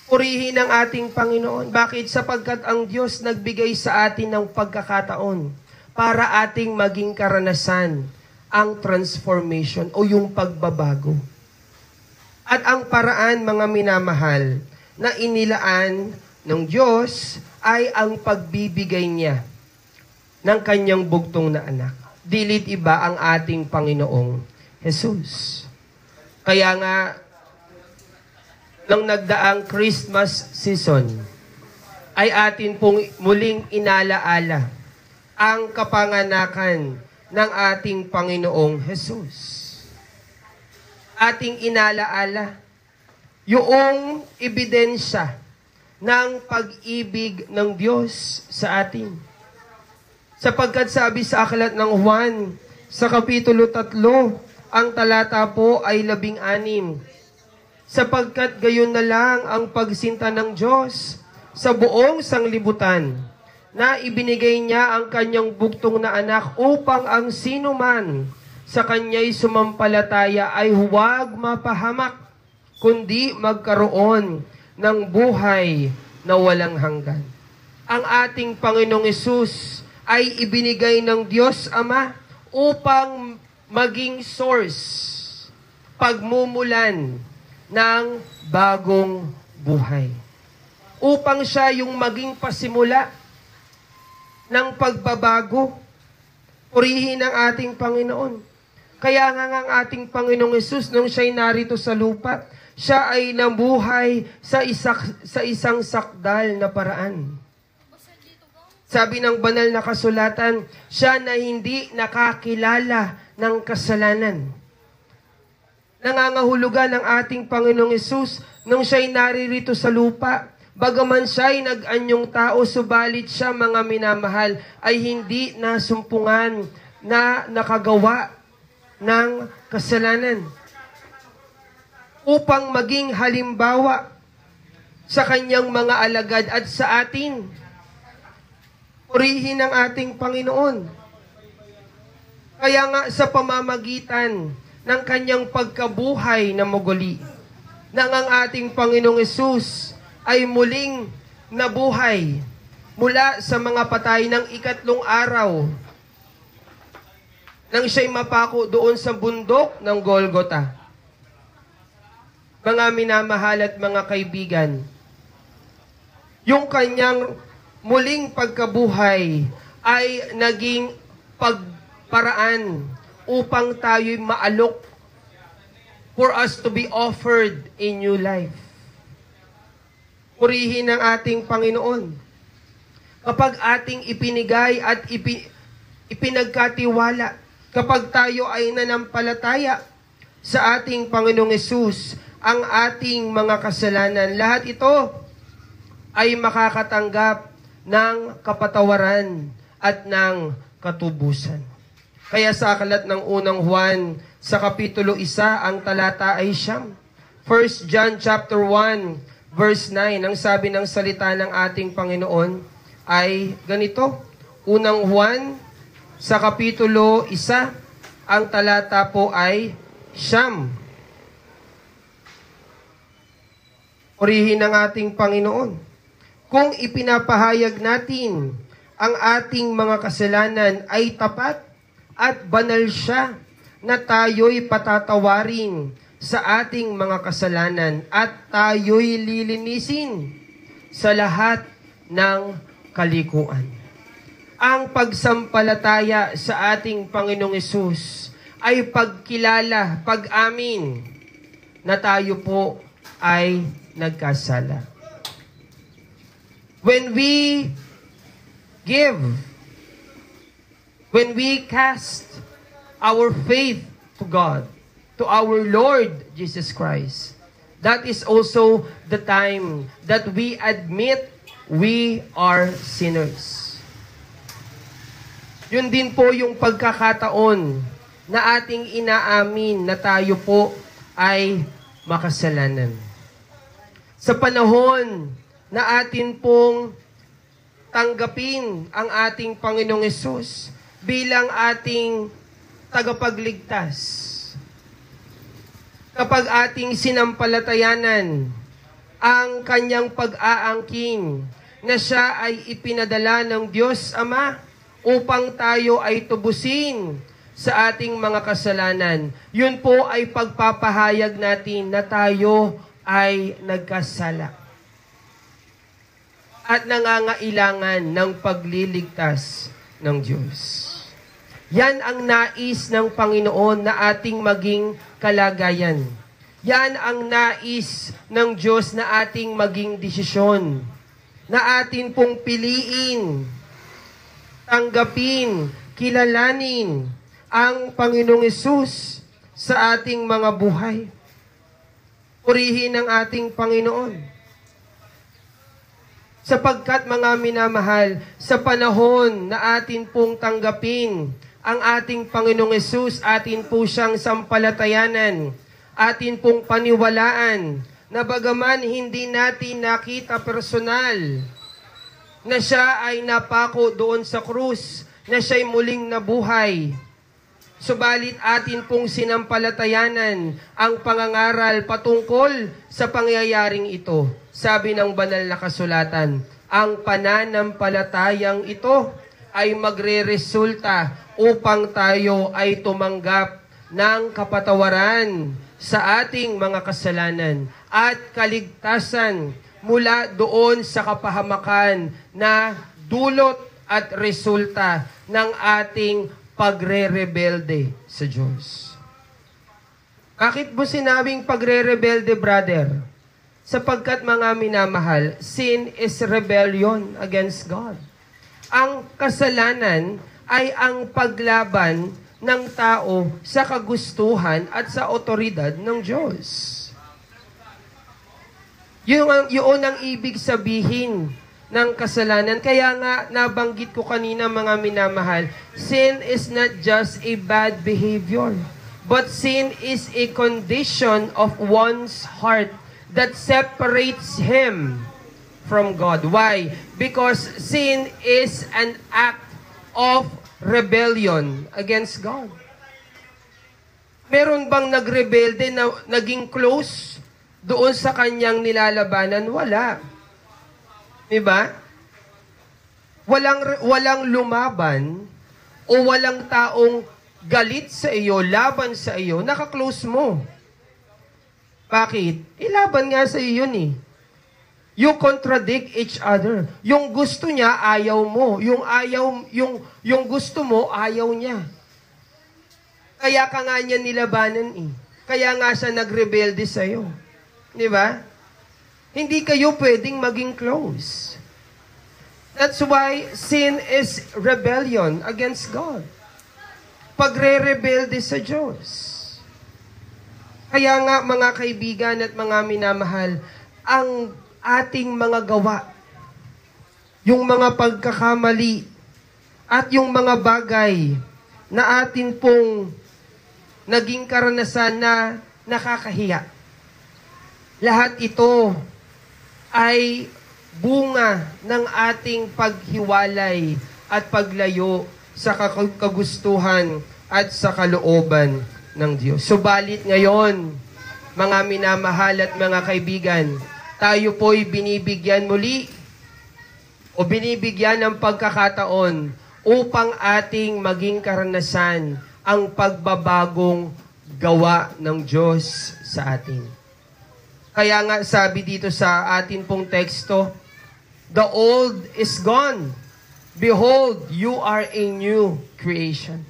Purihin ang ating Panginoon. Bakit? Sapagkat ang Diyos nagbigay sa atin ng pagkakataon para ating maging karanasan ang transformation o yung pagbabago. At ang paraan, mga minamahal, na inilaan ng Diyos ay ang pagbibigay niya ng kanyang bugtong na anak. Dilit iba ang ating Panginoong Jesus. Kaya nga, nang nagdaang Christmas season, ay atin pong muling inalaala ang kapanganakan ng ating Panginoong Jesus. Ating inalaala yung ebidensya ng pag-ibig ng Diyos sa atin. Sapagkat sabi sa aklat ng Juan, sa Kapitulo 3, ang talata po ay 16. Sapagkat gayon na lang ang pagsinta ng Diyos sa buong sanglibutan, na ibinigay niya ang kanyang bugtong na anak upang ang sino man sa kanya'y sumampalataya ay huwag mapahamak, kundi magkaroon ng buhay na walang hanggan. Ang ating Panginoong Hesus ay ibinigay ng Diyos Ama upang maging source, pagmumulan ng bagong buhay. Upang siya yung maging pasimula ng pagbabago. Purihin ang ating Panginoon. Kaya nga ang ating Panginoong Hesus, nung siya'y narito sa lupa, siya ay nabuhay sa isang sakdal na paraan. Sabi ng banal na kasulatan, siya na hindi nakakilala ng kasalanan. Nangangahulugan ng ating Panginoong Hesus nung siya'y naririto sa lupa. Bagaman siya'y nag-anyong tao, subalit siya, mga minamahal, ay hindi nasumpungan na nakagawa ng kasalanan. Upang maging halimbawa sa kanyang mga alagad at sa atin. Purihin ang ating Panginoon. Kaya nga sa pamamagitan ng kanyang pagkabuhay na muguli, nang ang ating Panginoong Hesus ay muling nabuhay mula sa mga patay ng ikatlong araw nang siya'y mapako doon sa bundok ng Golgota. Mga minamahal at mga kaibigan, yung kanyang muling pagkabuhay ay naging pagparaan upang tayo'y maalok for us to be offered a new life. Purihin ang ating Panginoon. Kapag ating ipinigay at ipinagkatiwala, kapag tayo ay nanampalataya sa ating Panginoong Hesus, ang ating mga kasalanan, lahat ito ay makakatanggap ng kapatawaran at ng katubusan. Kaya sa aklat ng unang Juan, sa kapitulo 1, ang talata ay 9. 1 John chapter 1, verse 9, ang sabi ng salita ng ating Panginoon ay ganito. Unang Juan, sa kapitulo 1, ang talata po ay 9. Purihin ang ating Panginoon. Kung ipinapahayag natin ang ating mga kasalanan ay tapat at banal siya na tayo'y patatawarin sa ating mga kasalanan at tayo'y lilinisin sa lahat ng kalikuan. Ang pagsampalataya sa ating Panginoong Hesus ay pagkilala, pag-amin na tayo po ay nagkasala. When we give, when we cast our faith to God, to our Lord Jesus Christ, that is also the time that we admit we are sinners. Yun din po yung pagkakataon na ating inaamin na tayo po ay makasalanan. Sa panahon na atin pong tanggapin ang ating Panginoong Hesus bilang ating tagapagligtas, kapag ating sinampalatayanan ang kanyang pag-aangkin na siya ay ipinadala ng Diyos Ama upang tayo ay tubusin sa ating mga kasalanan, yun po ay pagpapahayag natin na tayo ay nagkasala at nangangailangan ng pagliligtas ng Diyos. Yan ang nais ng Panginoon na ating maging kalagayan. Yan ang nais ng Diyos na ating maging desisyon, na atin pong piliin, tanggapin, kilalanin ang Panginoong Hesus sa ating mga buhay. Purihin ang ating Panginoon. Sapagkat mga minamahal, sa panahon na atin pong tanggapin ang ating Panginoong Hesus, atin po siyang sampalatayanan, atin pong paniwalaan, na bagaman hindi natin nakita personal, na siya ay napako doon sa krus, na siya'y muling nabuhay. Subalit atin pong sinampalatayanan ang pangangaral patungkol sa pangyayaring ito. Sabi ng banal na kasulatan, ang pananampalatayang ito ay magre-resulta upang tayo ay tumanggap ng kapatawaran sa ating mga kasalanan at kaligtasan mula doon sa kapahamakan na dulot at resulta ng ating pagre-rebelde sa Diyos. Bakit mo sinabing pagre-rebelde, brother? Sapagkat mga minamahal, sin is rebellion against God. Ang kasalanan ay ang paglaban ng tao sa kagustuhan at sa otoridad ng Diyos. Yun ang ibig sabihin ng kasalanan. Kaya nga, nabanggit ko kanina mga minamahal, sin is not just a bad behavior, but sin is a condition of one's heart that separates him from God. Why? Because sin is an act of rebellion against God. Meron bang nagrebelde na naging close doon sa kanyang nilalabanan? Wala. Diba? Walang lumaban o walang taong galit sa iyo, laban sa iyo, nakaklose mo. Bakit? Ilaban nga sa iyo yun eh. You contradict each other. Yung gusto niya, ayaw mo. Yung gusto mo, ayaw niya. Kaya ka nga niya nilabanan eh. Kaya nga siya nagrebelde sa iyo. Di ba? Hindi kayo pwedeng maging close. That's why sin is rebellion against God. Pagre-rebelde sa Diyos. Kaya nga mga kaibigan at mga minamahal, ang ating mga gawa, yung mga pagkakamali, at yung mga bagay na atin pong naging karanasan na nakakahiya. Lahat ito ay bunga ng ating paghiwalay at paglayo sa kagustuhan at sa kalooban ng Diyos. Subalit ngayon, mga minamahal at mga kaibigan, tayo po'y binibigyan muli o binibigyan ng pagkakataon upang ating maging karanasan ang pagbabagong gawa ng Diyos sa atin. Kaya nga sabi dito sa atin pong teksto, the old is gone. Behold, you are a new creation.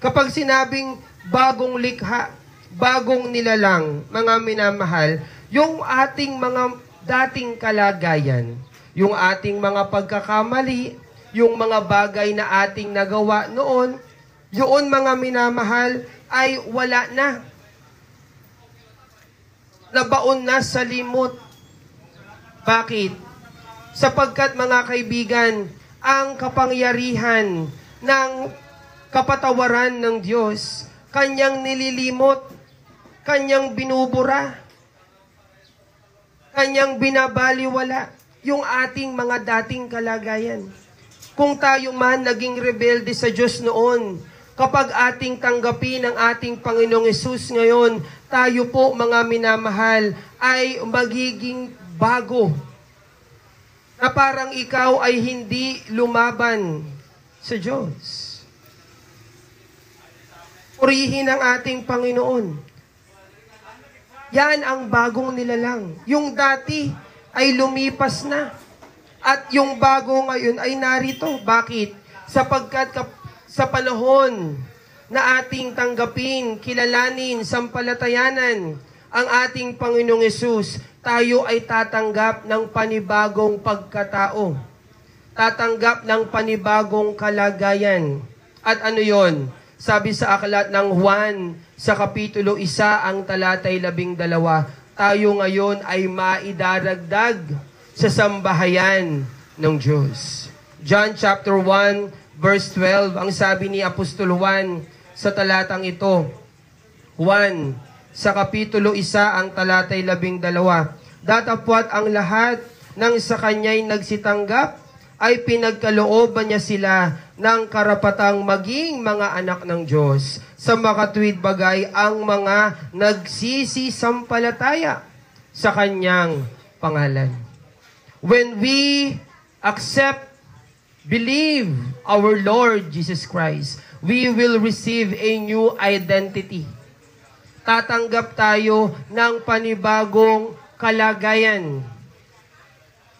Kapag sinabing bagong likha, bagong nilalang, mga minamahal, yung ating mga dating kalagayan, yung ating mga pagkakamali, yung mga bagay na ating nagawa noon, yun mga minamahal ay wala na. Nabaon na sa limot. Bakit? Sapagkat mga kaibigan, ang kapangyarihan ng kapatawaran ng Diyos, Kanyang nililimot, Kanyang binubura, Kanyang binabaliwala yung ating mga dating kalagayan. Kung tayo man naging rebelde sa Diyos noon, kapag ating tanggapin ang ating Panginoong Hesus ngayon, tayo po mga minamahal ay magiging bago. Na parang ikaw ay hindi lumaban sa Diyos. Purihin ang ating Panginoon. Yan ang bagong nilalang. Yung dati ay lumipas na. At yung bago ngayon ay narito. Bakit? Sapagkat sa panahon na ating tanggapin, kilalanin, sampalatayanan ang ating Panginoong Hesus, tayo ay tatanggap ng panibagong pagkatao. Tatanggap ng panibagong kalagayan. At ano yon? Sabi sa aklat ng Juan, sa Kapitulo 1, ang talatay 12, tayo ngayon ay maidaragdag sa sambahayan ng Diyos. John chapter 1, verse 12, ang sabi ni Apostol Juan sa talatang ito, Juan, sa Kapitulo 1, ang talatay 12, datapwat ang lahat ng sa kanya'y nagsitanggap, ay pinagkalooban niya sila ng karapatang maging mga anak ng Diyos. Sa makatuwid bagay ang mga nagsisisampalataya sa kanyang pangalan. When we accept, believe our Lord Jesus Christ, we will receive a new identity. Tatanggap tayo ng panibagong kalagayan.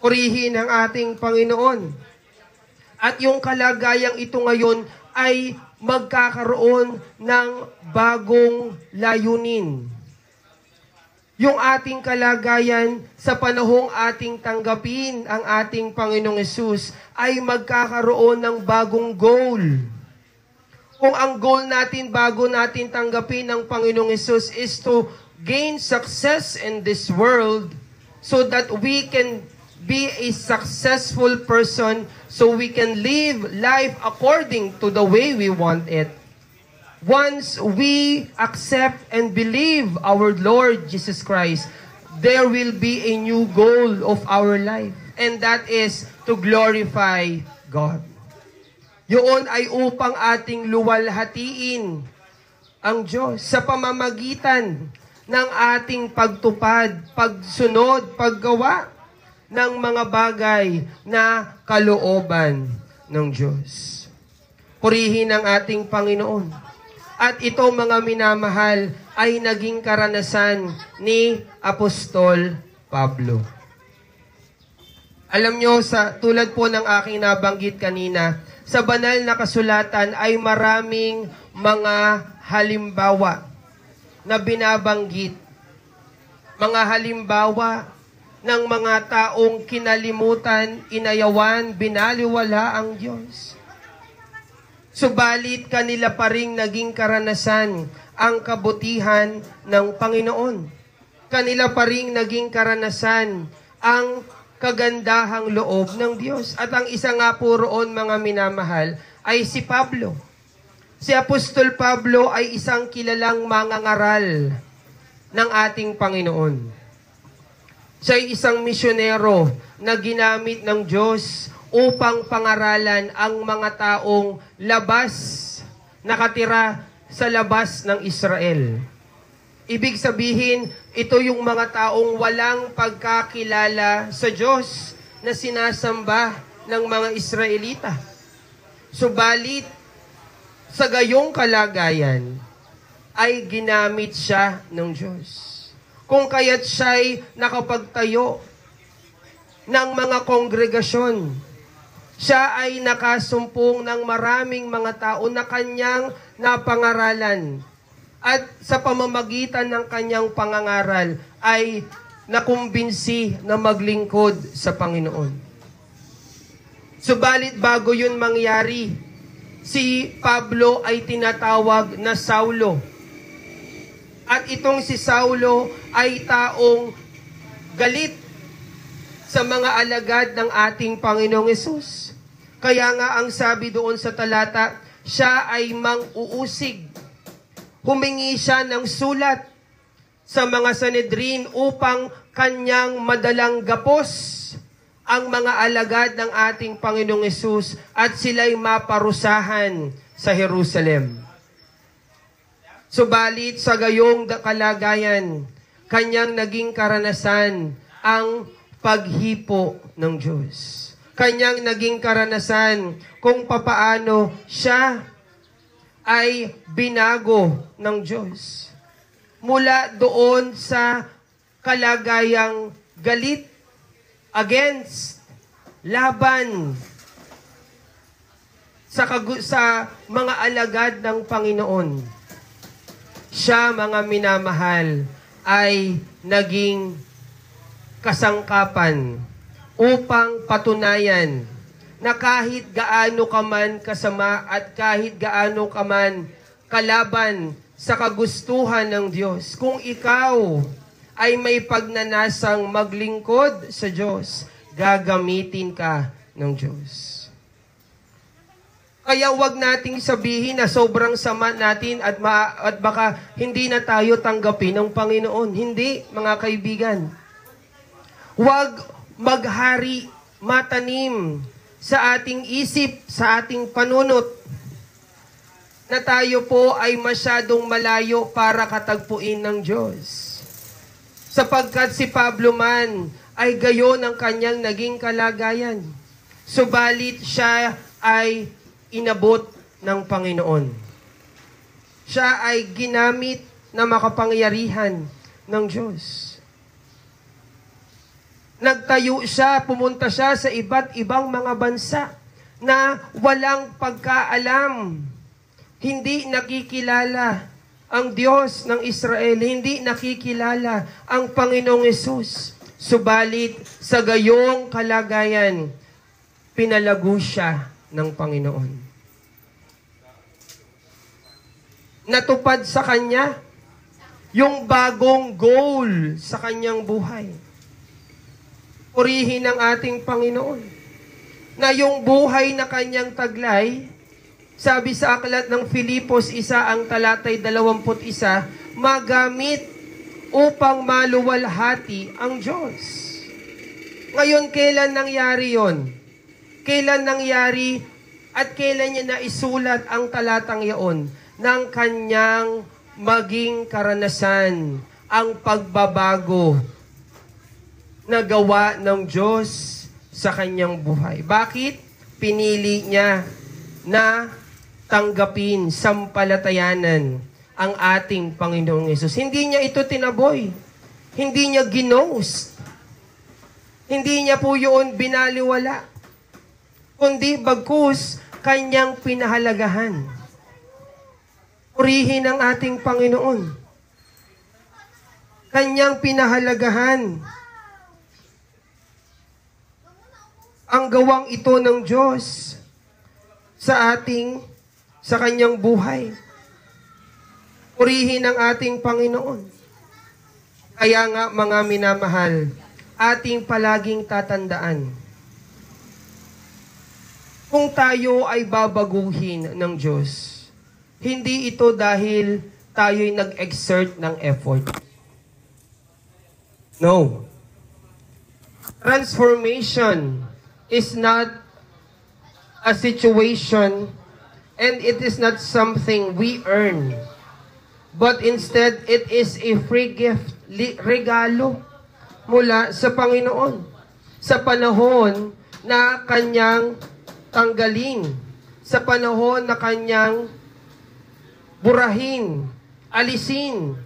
Purihin ang ating Panginoon. At yung kalagayang ito ngayon ay magkakaroon ng bagong layunin. Yung ating kalagayan sa panahong ating tanggapin ang ating Panginoong Hesus ay magkakaroon ng bagong goal. Kung ang goal natin bago natin tanggapin ang Panginoong Hesus is to gain success in this world so that we can be a successful person, so we can live life according to the way we want it. Once we accept and believe our Lord Jesus Christ, there will be a new goal of our life, and that is to glorify God. Yun ay upang ating luwalhatiin ang Diyos sa pamamagitan ng ating pagtupad, pagsunod, paggawa ng mga bagay na kalooban ng Diyos. Purihin ang ating Panginoon. At ito, mga minamahal, ay naging karanasan ni Apostol Pablo. Alam nyo, tulad po ng aking nabanggit kanina, sa banal na kasulatan ay maraming mga halimbawa na binabanggit. Mga halimbawa ng mga taong kinalimutan, inayawan, binaliwala ang Diyos. Subalit kanila pa ring naging karanasan ang kabutihan ng Panginoon. Kanila pa ring naging karanasan ang kagandahang loob ng Diyos. At ang isa nga po roon, mga minamahal, ay si Pablo. Si Apostol Pablo ay isang kilalang mangangaral ng ating Panginoon. Siya ay isang misyonero na ginamit ng Diyos upang pangaralan ang mga taong nakatira sa labas ng Israel. Ibig sabihin, ito yung mga taong walang pagkakilala sa Diyos na sinasamba ng mga Israelita. Subalit, sa gayong kalagayan, ay ginamit siya ng Diyos. Kung kaya't siya'y nakapagtayo ng mga kongregasyon, siya ay nakasumpong ng maraming mga tao na kanyang napangaralan. At sa pamamagitan ng kanyang pangangaral ay nakumbinsi na maglingkod sa Panginoon. Subalit bago yun mangyari, si Pablo ay tinatawag na Saulo. At itong si Saulo ay taong galit sa mga alagad ng ating Panginoong Hesus. Kaya nga ang sabi doon sa talata, siya ay mang-uusig. Humingi siya ng sulat sa mga Sanhedrin upang kanyang madalang gapos ang mga alagad ng ating Panginoong Hesus at sila'y maparusahan sa Jerusalem. Subalit sa gayong kalagayan, kanyang naging karanasan ang paghipo ng Diyos. Kanyang naging karanasan kung papaano siya ay binago ng Diyos. Mula doon sa kalagayang galit, against, laban sa mga alagad ng Panginoon. Siya, mga minamahal, ay naging kasangkapan upang patunayan na kahit gaano ka man kasama at kahit gaano ka man kalaban sa kagustuhan ng Diyos, kung ikaw ay may pagnanasang maglingkod sa Diyos, gagamitin ka ng Diyos. Kaya wag nating sabihin na sobrang sama natin at baka hindi na tayo tanggapin ng Panginoon. Hindi, mga kaibigan. Wag maghari, matanim sa ating isip, sa ating panunot, na tayo po ay masyadong malayo para katagpuin ng Diyos. Sapagkat si Pablo man ay gayon ang kanyang naging kalagayan. Subalit siya ay inabot ng Panginoon. Siya ay ginamit na makapangyarihan ng Diyos. Nagtayo siya, pumunta siya sa iba't ibang mga bansa na walang pagkaalam. Hindi nakikilala ang Diyos ng Israel, hindi nakikilala ang Panginoong Hesus. Subalit sa gayong kalagayan, pinalago siya ng Panginoon. Natupad sa kanya yung bagong goal sa kanyang buhay. Purihin ang ating Panginoon na yung buhay na kanyang taglay, sabi sa aklat ng Filipos 1 ang talatay 21, magamit upang maluwalhati ang Diyos. Ngayon, kailan nangyari yon? Kailan nangyari at kailan niya naisulat ang talatang yaon? Ng kanyang maging karanasan ang pagbabago na gawa ng Diyos sa kanyang buhay. Bakit? Pinili niya na tanggapin, sampalatayanan ang ating Panginoong Hesus. Hindi niya ito tinaboy. Hindi niya ginost. Hindi niya po yun binaliwala. Kundi bagkus, kanyang pinahalagahan. Purihin ang ating Panginoon. Kanyang pinahalagahan ang gawang ito ng Diyos sa kanyang buhay. Purihin ang ating Panginoon. Kaya nga mga minamahal, ating palaging tatandaan, kung tayo ay babaguhin ng Diyos, hindi ito dahil tayo'y nag-exert ng effort. No. Transformation is not a situation and it is not something we earn. But instead, it is a free gift, regalo mula sa Panginoon. Sa panahon na kanyang tanggalin, sa panahon na kanyang burahin, alisin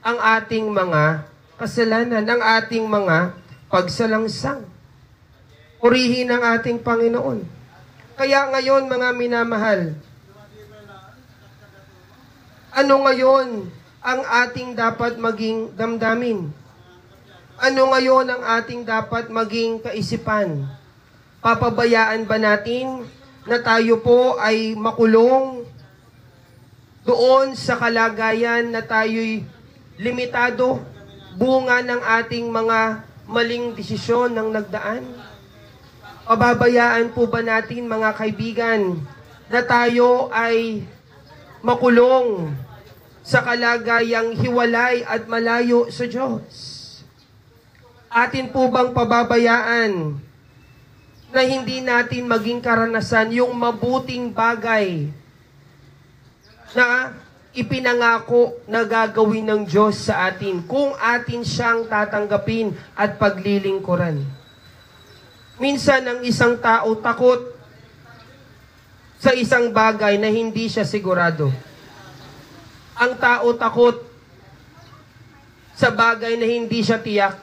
ang ating mga kasalanan, ang ating mga pagsalangsang. Purihin ang ating Panginoon. Kaya ngayon, mga minamahal, ano ngayon ang ating dapat maging damdamin? Ano ngayon ang ating dapat maging kaisipan? Papabayaan ba natin na tayo po ay makulong doon sa kalagayan na tayo'y limitado, bunga ng ating mga maling desisyon ng nagdaan? Pababayaan po ba natin, mga kaibigan, na tayo ay makulong sa kalagayang hiwalay at malayo sa Diyos? Atin po bang pababayaan na hindi natin maging karanasan yung mabuting bagay na ipinangako na gagawin ng Diyos sa atin kung atin siyang tatanggapin at paglilingkuran? Minsan ang isang tao takot sa isang bagay na hindi siya sigurado. Ang tao takot sa bagay na hindi siya tiyak.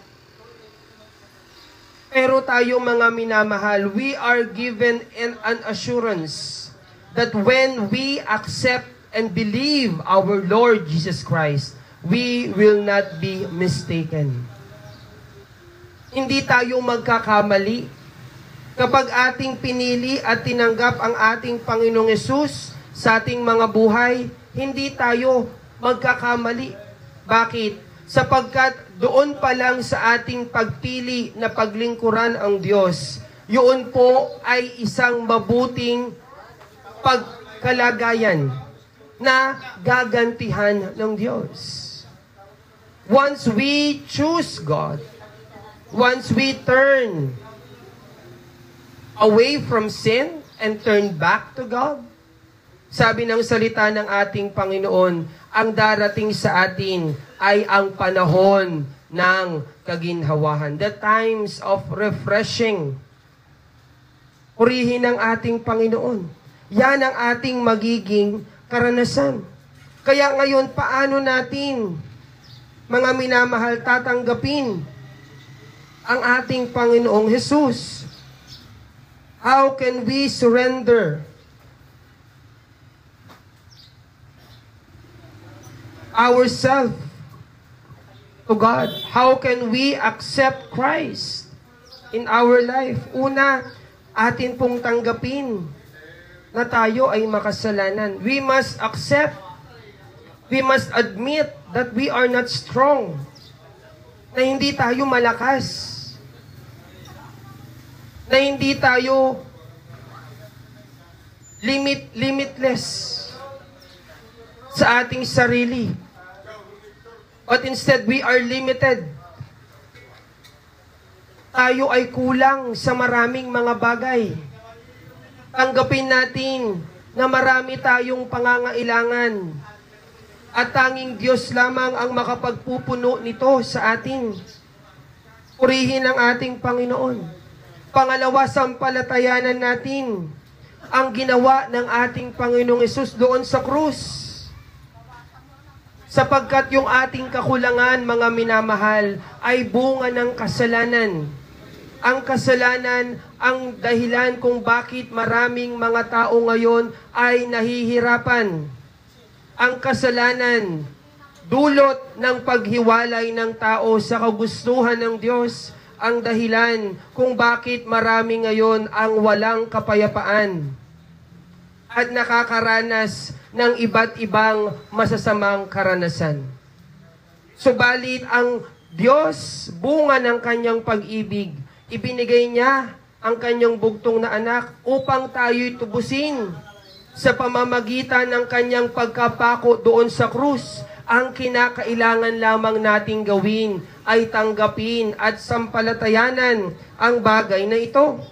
Pero tayo mga minamahal, we are given an assurance that when we accept and believe our Lord Jesus Christ, we will not be mistaken. Hindi tayo magkakamali. Kapag ating pinili at tinanggap ang ating Panginoong Hesus sa ating mga buhay, hindi tayo magkakamali. Bakit? Sapagkat doon pa lang sa ating pagpili na paglingkuran ang Diyos, yun po ay isang mabuting pagkalagayan na gagantihan ng Diyos. Once we choose God, once we turn away from sin and turn back to God, sabi ng salita ng ating Panginoon, ang darating sa atin ay ang panahon ng kaginhawahan. The times of refreshing. Purihin ang ating Panginoon. Yan ang ating magiging karanasan. Kaya ngayon, paano natin, mga minamahal, tatanggapin ang ating Panginoong Hesus? How can we surrender ourselves to God? How can we accept Christ in our life? Una, atin pong tanggapin na tayo ay makasalanan. We must accept, we must admit that we are not strong, na hindi tayo malakas, na hindi tayo limitless sa ating sarili. But instead, we are limited. Tayo ay kulang sa maraming mga bagay. Tanggapin natin na marami tayong pangangailangan. At tanging Diyos lamang ang makapagpupuno nito sa atin. Purihin ang ating Panginoon. Pangalawa, sampalatayanan natin ang ginawa ng ating Panginoong Hesus doon sa krus. Sapagkat yung ating kakulangan, mga minamahal, ay bunga ng kasalanan. Ang kasalanan ang dahilan kung bakit maraming mga tao ngayon ay nahihirapan. Ang kasalanan, dulot ng paghiwalay ng tao sa kagustuhan ng Diyos, ang dahilan kung bakit marami ngayon ang walang kapayapaan at nakakaranas ng iba't ibang masasamang karanasan. Subalit ang Diyos, bunga ng kanyang pag-ibig, ibinigay niya ang kanyang bugtong na anak upang tayo'y tubusin sa pamamagitan ng kanyang pagkapako doon sa krus. Ang kinakailangan lamang nating gawin ay tanggapin at sampalatayanan ang bagay na ito.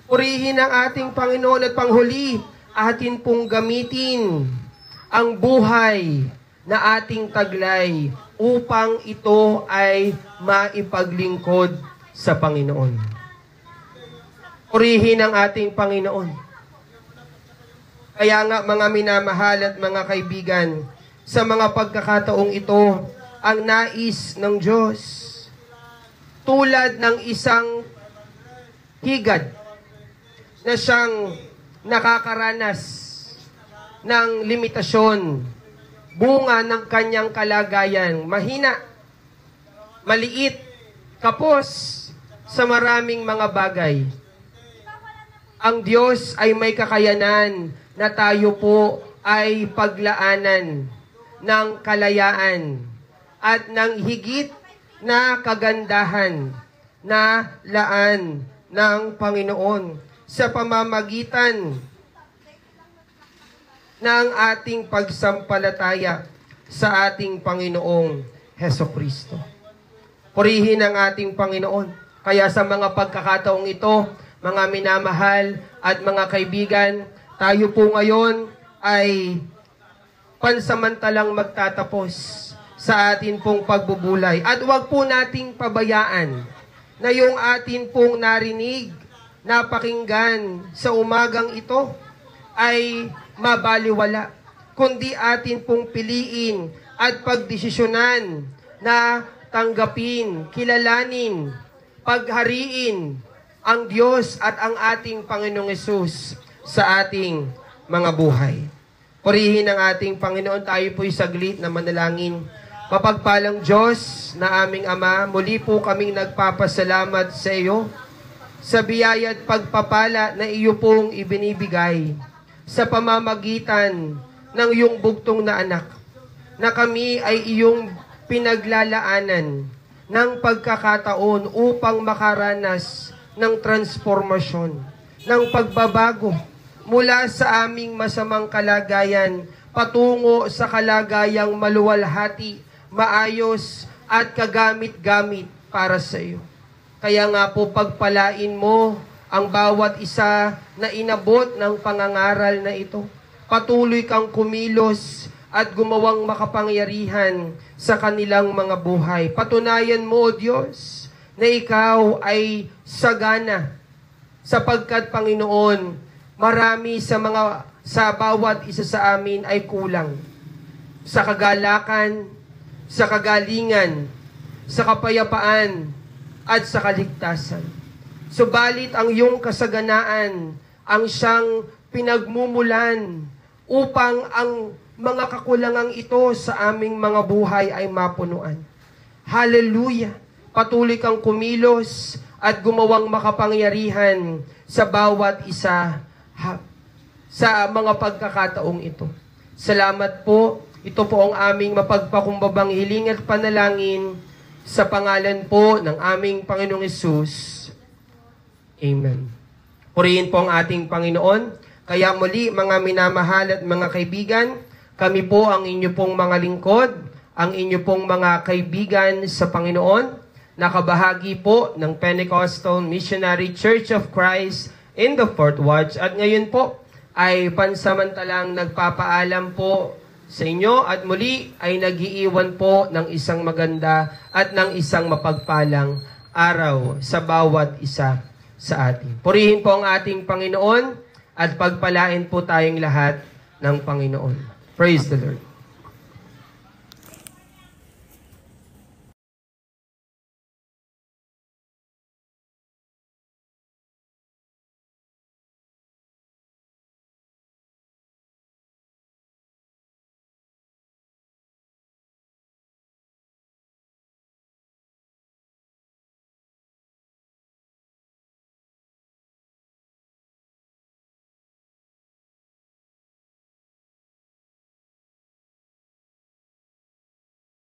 Purihin ang ating Panginoon at panghuli, atin pong gamitin ang buhay na ating taglay upang ito ay maipaglingkod sa Panginoon. Purihin ang ating Panginoon. Kaya nga mga minamahal at mga kaibigan, sa mga pagkakataong ito, ang nais ng Diyos, tulad ng isang higad na siyang nakakaranas ng limitasyon, bunga ng kanyang kalagayan, mahina, maliit, kapos sa maraming mga bagay. Ang Diyos ay may kakayanan na tayo po ay paglaanan ng kalayaan at ng higit na kagandahan na laan ng Panginoon sa pamamagitan ng ating pagsampalataya sa ating Panginoong Hesukristo. Purihin ang ating Panginoon. Kaya sa mga pagkakataong ito, mga minamahal at mga kaibigan, tayo po ngayon ay pansamantalang magtatapos sa atin pong pagbubulay. At huwag po nating pabayaan na yung atin pong narinig, napakinggan sa umagang ito ay mabaliwala, kundi atin pong piliin at pagdesisyonan na tanggapin, kilalanin, paghariin ang Diyos at ang ating Panginoong Hesus sa ating mga buhay. Purihin ang ating Panginoon. Tayo po'y saglit na manalangin. Mapagpalang Diyos na aming Ama, muli po kaming nagpapasalamat sa iyo sa biyaya at pagpapala na iyo pong ibinibigay sa pamamagitan ng iyong bugtong na anak, na kami ay iyong pinaglalaanan ng pagkakataon upang makaranas ng transformasyon, ng pagbabago mula sa aming masamang kalagayan patungo sa kalagayang maluwalhati, maayos at kagamit-gamit para sa iyo. Kaya nga po pagpalain mo ang bawat isa na inabot ng pangangaral na ito. Patuloy kang kumilos at gumawang makapangyarihan sa kanilang mga buhay. Patunayan mo, O Diyos, na ikaw ay sagana, sapagkat Panginoon, marami sa bawat isa sa amin ay kulang sa kagalakan, sa kagalingan, sa kapayapaan, at sa kaligtasan. Subalit ang iyong kasaganaan ang siyang pinagmumulan upang ang mga kakulangang ito sa aming mga buhay ay mapunuan. Hallelujah! Patuloy kang kumilos at gumawang makapangyarihan sa bawat isa sa mga pagkakataong ito. Salamat po. Ito po ang aming mapagpakumbabang hiling at panalangin sa pangalan po ng aming Panginoong Hesus. Amen. Purihin po ang ating Panginoon. Kaya muli, mga minamahal at mga kaibigan, kami po ang inyo pong mga lingkod, ang inyo pong mga kaibigan sa Panginoon, nakabahagi po ng Pentecostal Missionary Church of Christ in the Fourth Watch. At ngayon po ay pansamantalang nagpapaalam po sa inyo at muli ay nag-iiwan po ng isang maganda at ng isang mapagpalang araw sa bawat isa sa atin. Purihin po ang ating Panginoon at pagpalain po tayong lahat ng Panginoon. Praise the Lord.